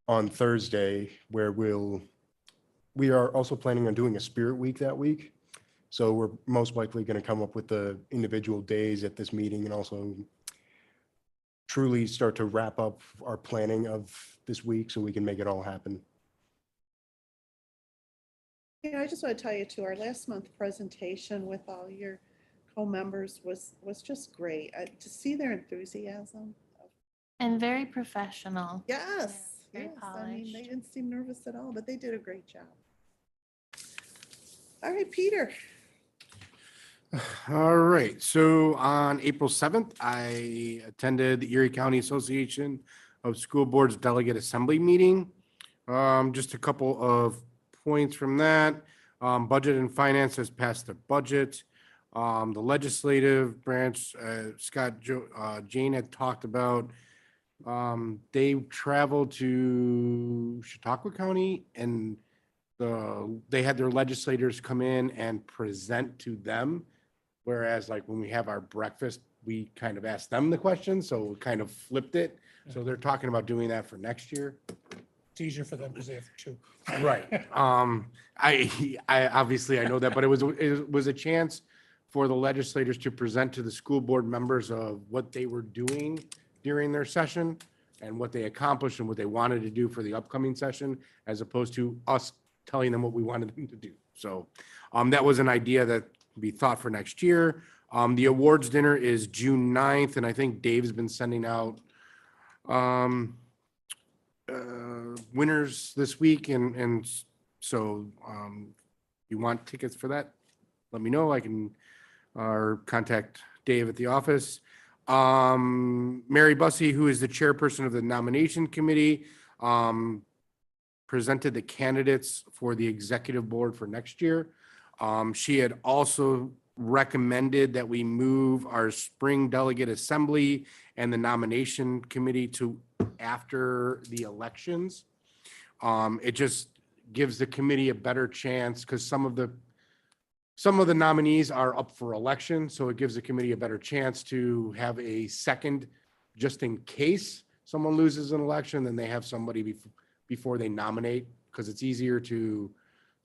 [SPEAKER 12] on Thursday, where we are also planning on doing a spirit week that week. So we're most likely going to come up with the individual days at this meeting and also truly start to wrap up our planning of this week so we can make it all happen.
[SPEAKER 1] Yeah, I just want to tell you too, our last month presentation with all your co-members was just great. To see their enthusiasm.
[SPEAKER 11] And very professional.
[SPEAKER 1] Yes,
[SPEAKER 11] Yeah, very
[SPEAKER 1] yes. I mean, they
[SPEAKER 11] polished.
[SPEAKER 1] didn't seem nervous at all, but they did a great job. All right, Peter.
[SPEAKER 13] All right, so on April 7th, I attended the Erie County Association of School Boards Delegate Assembly meeting. Just a couple of points from that. Budget and Finance has passed their budget. The legislative branch, Jane had talked about, they traveled to Chautauqua County and they had their legislators come in and present to them. Whereas like when we have our breakfast, we kind of ask them the questions, so we kind of flipped it. So they're talking about doing that for next year.
[SPEAKER 3] It's easier for them because they have two.
[SPEAKER 13] Right. I obviously I know that, but it was a chance for the legislators to present to the school board members of what they were doing during their session and what they accomplished and what they wanted to do for the upcoming session, as opposed to us telling them what we wanted them to do. So that was an idea that be thought for next year. The awards dinner is June 9th, and I think Dave's been sending out winners this week, and so you want tickets for that, let me know. I can or contact Dave at the office. Mary Bussey, who is the chairperson of the nomination committee, presented the candidates for the executive board for next year. She had also recommended that we move our spring delegate assembly and the nomination committee to after the elections. It just gives the committee a better chance because some of the nominees are up for election. So it gives the committee a better chance to have a second, just in case someone loses an election, then they have somebody before they nominate, because it's easier to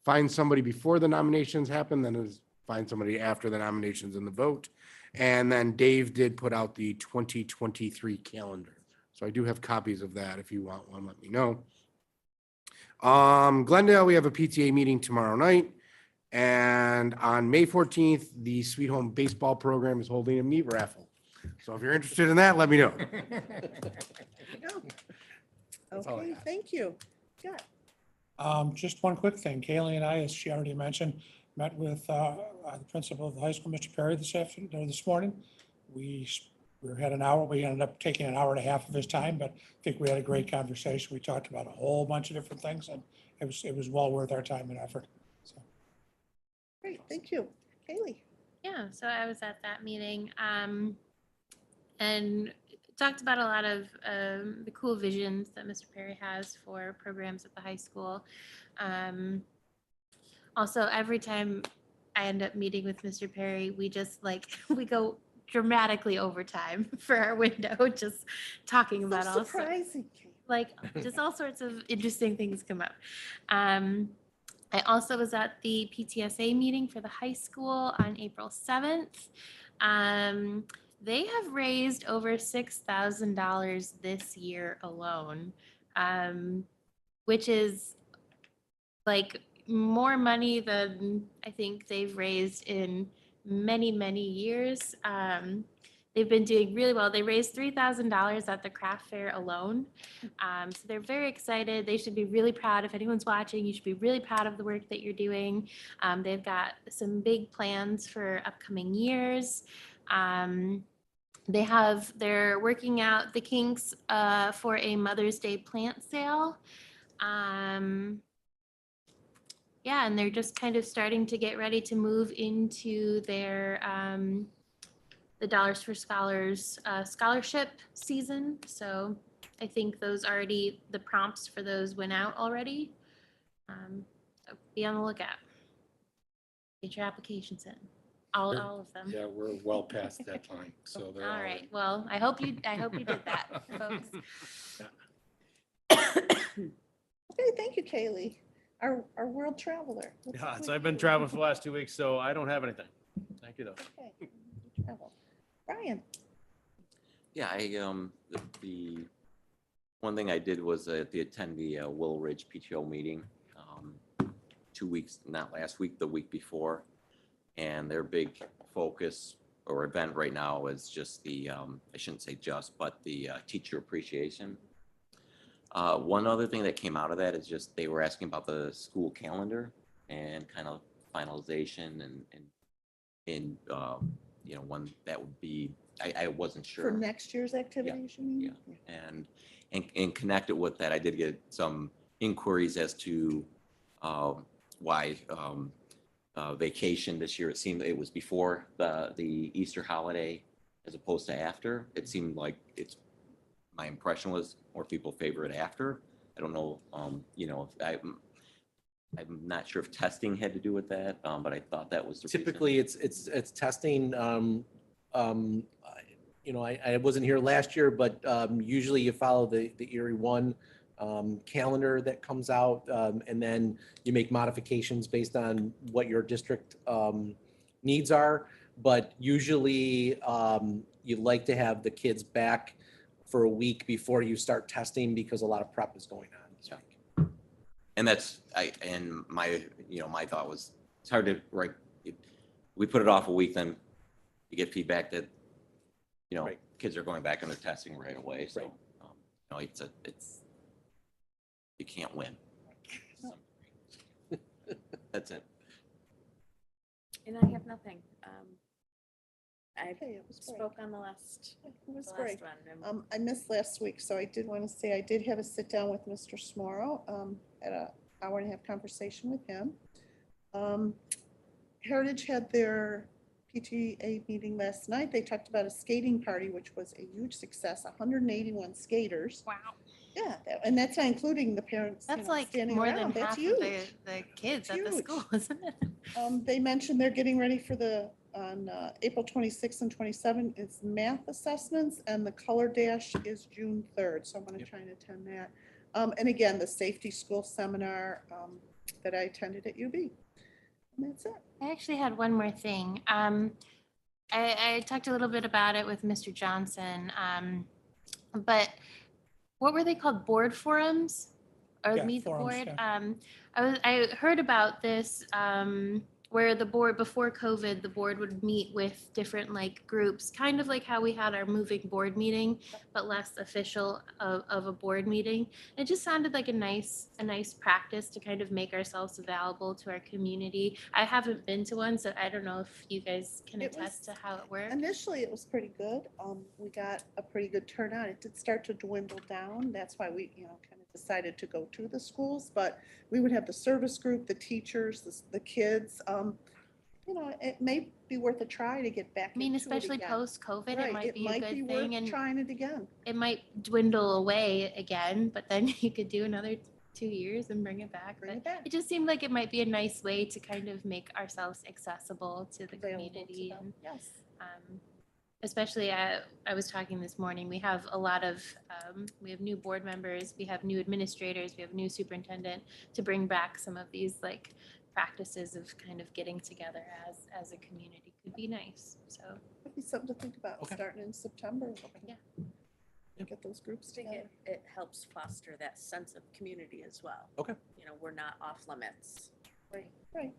[SPEAKER 13] find somebody before the nominations happen than is find somebody after the nominations and the vote. And then Dave did put out the 2023 calendar. So I do have copies of that. If you want one, let me know. Glendale, we have a PTA meeting tomorrow night. And on May 14th, the Sweet Home Baseball Program is holding a meat raffle. So if you're interested in that, let me know. That's all I
[SPEAKER 1] Okay,
[SPEAKER 13] got.
[SPEAKER 1] thank you. Scott?
[SPEAKER 3] Just one quick thing. Kaylee and I, as she already mentioned, met with the principal of the high school, Mr. Perry, this morning. We had an hour. We ended up taking an hour and a half of his time, but I think we had a great conversation. We talked about a whole bunch of different things, and it was well worth our time and effort. So.
[SPEAKER 1] Great, thank you. Kaylee?
[SPEAKER 11] Yeah, so I was at that meeting and talked about a lot of the cool visions that Mr. Perry has for programs at the high school. Also, every time I end up meeting with Mr. Perry, we just we go dramatically over time for our window, just talking about all
[SPEAKER 1] Surprising.
[SPEAKER 11] just all sorts of interesting things come up. I also was at the PTSA meeting for the high school on April 7th. They have raised over $6,000 this year alone, which is more money than I think they've raised in many, many years. They've been doing really well. They raised $3,000 at the craft fair alone. So they're very excited. They should be really proud. If anyone's watching, you should be really proud of the work that you're doing. They've got some big plans for upcoming years. They're working out the kinks for a Mother's Day plant sale. Yeah, and they're just kind of starting to get ready to move into their the Dollars for Scholars scholarship season. So I think the prompts for those went out already. So be on the lookout. Get your applications in, all of them.
[SPEAKER 9] Yeah, we're well past that time, so they're
[SPEAKER 11] All right. Well, I hope you did that, folks.
[SPEAKER 1] Okay, thank you, Kaylee. Our world traveler. Let's
[SPEAKER 8] Yeah,
[SPEAKER 1] see
[SPEAKER 8] so
[SPEAKER 1] what
[SPEAKER 8] I've been
[SPEAKER 1] Kaylee-
[SPEAKER 8] traveling for the last 2 weeks, so I don't have anything. Thank you, though.
[SPEAKER 1] Okay, travel. Brian?
[SPEAKER 6] Yeah, the one thing I did was attend the Willow Ridge PTO meeting 2 weeks, not last week, the week before. And their big focus or event right now is just the, I shouldn't say just, but the teacher appreciation. One other thing that came out of that is just they were asking about the school calendar and kind of finalization and in, you know, when that would be, I wasn't
[SPEAKER 1] For
[SPEAKER 6] sure.
[SPEAKER 1] next year's activities, you mean?
[SPEAKER 6] And connect it with that, I did get some inquiries as to why vacation this year, it seemed it was before the Easter holiday as opposed to after. It seemed like my impression was more people favor it after. I don't know, you know, I'm not sure if testing had to do with that, but I thought that was the reason.
[SPEAKER 5] Typically, it's testing. You know, I wasn't here last year, but usually you follow the Erie One calendar that comes out, and then you make modifications based on what your district needs are. But usually, you like to have the kids back for a week before you start testing because a lot of prep is going on this week.
[SPEAKER 6] And that's, you know, my thought was, it's hard to, right, we put it off a week, then you get feedback that, you know,
[SPEAKER 5] Right.
[SPEAKER 6] kids are going back and they're testing right away, so,
[SPEAKER 5] Right.
[SPEAKER 6] you know, you can't win. That's it.
[SPEAKER 2] And I have nothing. I
[SPEAKER 1] Okay, it was great.
[SPEAKER 2] spoke on the last,
[SPEAKER 1] It was
[SPEAKER 2] the
[SPEAKER 1] great.
[SPEAKER 2] last one.
[SPEAKER 1] I missed last week, so I did want to say I did have a sit down with Mr. Smorrow, at an hour and a half conversation with him. Heritage had their PTA meeting last night. They talked about a skating party, which was a huge success, 181 skaters.
[SPEAKER 11] Wow.
[SPEAKER 1] Yeah, and that's not including the parents.
[SPEAKER 11] That's
[SPEAKER 1] know,
[SPEAKER 11] like
[SPEAKER 1] standing
[SPEAKER 11] more
[SPEAKER 1] around.
[SPEAKER 11] than
[SPEAKER 1] That's
[SPEAKER 11] half of
[SPEAKER 1] huge.
[SPEAKER 11] the kids at the
[SPEAKER 1] huge.
[SPEAKER 11] school, isn't it?
[SPEAKER 1] They mentioned they're getting ready for on April 26th and 27th, it's math assessments, and the color dash is June 3rd, so I'm going to try and attend that. And again, the safety school seminar that I attended at UB. And that's it.
[SPEAKER 11] I actually had one more thing. I talked a little bit about it with Mr. Johnson, but what were they called? Board forums? Or
[SPEAKER 3] Yeah,
[SPEAKER 11] meet the
[SPEAKER 3] forums,
[SPEAKER 11] board?
[SPEAKER 3] yeah.
[SPEAKER 11] I heard about this, where the board, before COVID, the board would meet with different like groups, kind of like how we had our moving board meeting, but less official of a board meeting. It just sounded like a nice practice to kind of make ourselves available to our community. I haven't been to one, so I don't know if you guys can
[SPEAKER 1] It was-
[SPEAKER 11] attest to how it worked.
[SPEAKER 1] Initially, it was pretty good. We got a pretty good turnout. It did start to dwindle down. That's why we, kind of decided to go to the schools, but we would have the service group, the teachers, the kids. It may be worth a try to get back
[SPEAKER 11] I mean,
[SPEAKER 1] into it
[SPEAKER 11] especially
[SPEAKER 1] again.
[SPEAKER 11] post-COVID, it
[SPEAKER 1] Right,
[SPEAKER 11] might be a good
[SPEAKER 1] worth
[SPEAKER 11] thing, and
[SPEAKER 1] trying it again.
[SPEAKER 11] it might dwindle away again, but then you could do another 2 years and bring it back.
[SPEAKER 1] Bring
[SPEAKER 11] But
[SPEAKER 1] it back.
[SPEAKER 11] it just seemed like it might be a nice way to kind of make ourselves accessible to the
[SPEAKER 1] Available to
[SPEAKER 11] community.
[SPEAKER 1] them.
[SPEAKER 11] And
[SPEAKER 1] Yes.
[SPEAKER 11] especially, I was talking this morning, we have a lot of, we have new board members, we have new administrators, we have a new superintendent, to bring back some of these like practices of kind of getting together as a community could be nice. So
[SPEAKER 1] Could be something to think about,
[SPEAKER 5] Okay.
[SPEAKER 1] starting in September.
[SPEAKER 11] Yeah.
[SPEAKER 1] Get those groups
[SPEAKER 2] I think
[SPEAKER 1] together.
[SPEAKER 2] it helps foster that sense of community as well.
[SPEAKER 5] Okay.
[SPEAKER 2] We're not off limits.
[SPEAKER 1] Right.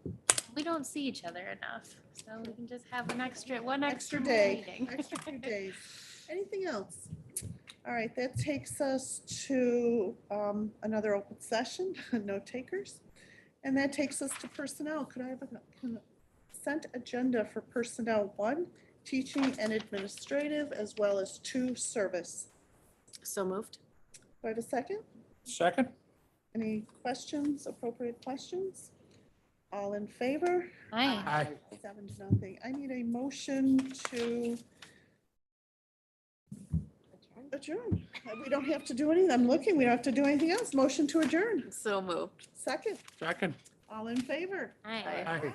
[SPEAKER 11] we don't see each other enough, so we can just have one extra
[SPEAKER 1] Extra day,
[SPEAKER 11] meeting.
[SPEAKER 1] extra few days. Anything else? All right, that takes us to another open session, no takers. And that takes us to personnel. Could I have a consent agenda for personnel? 1, teaching and administrative, as well as 2, service.
[SPEAKER 2] So moved.
[SPEAKER 1] Do I have a second?
[SPEAKER 3] Second?
[SPEAKER 1] Any questions, appropriate questions? All in favor?
[SPEAKER 11] Hi.
[SPEAKER 3] Aye.
[SPEAKER 1] 7-0. I need a motion to adjourn. We don't have to do anything. I'm looking, we don't have to do anything else. Motion to adjourn.
[SPEAKER 2] So moved.
[SPEAKER 1] Second,
[SPEAKER 3] Second?
[SPEAKER 1] all in favor?
[SPEAKER 11] Hi.
[SPEAKER 3] Aye.
[SPEAKER 1] Thank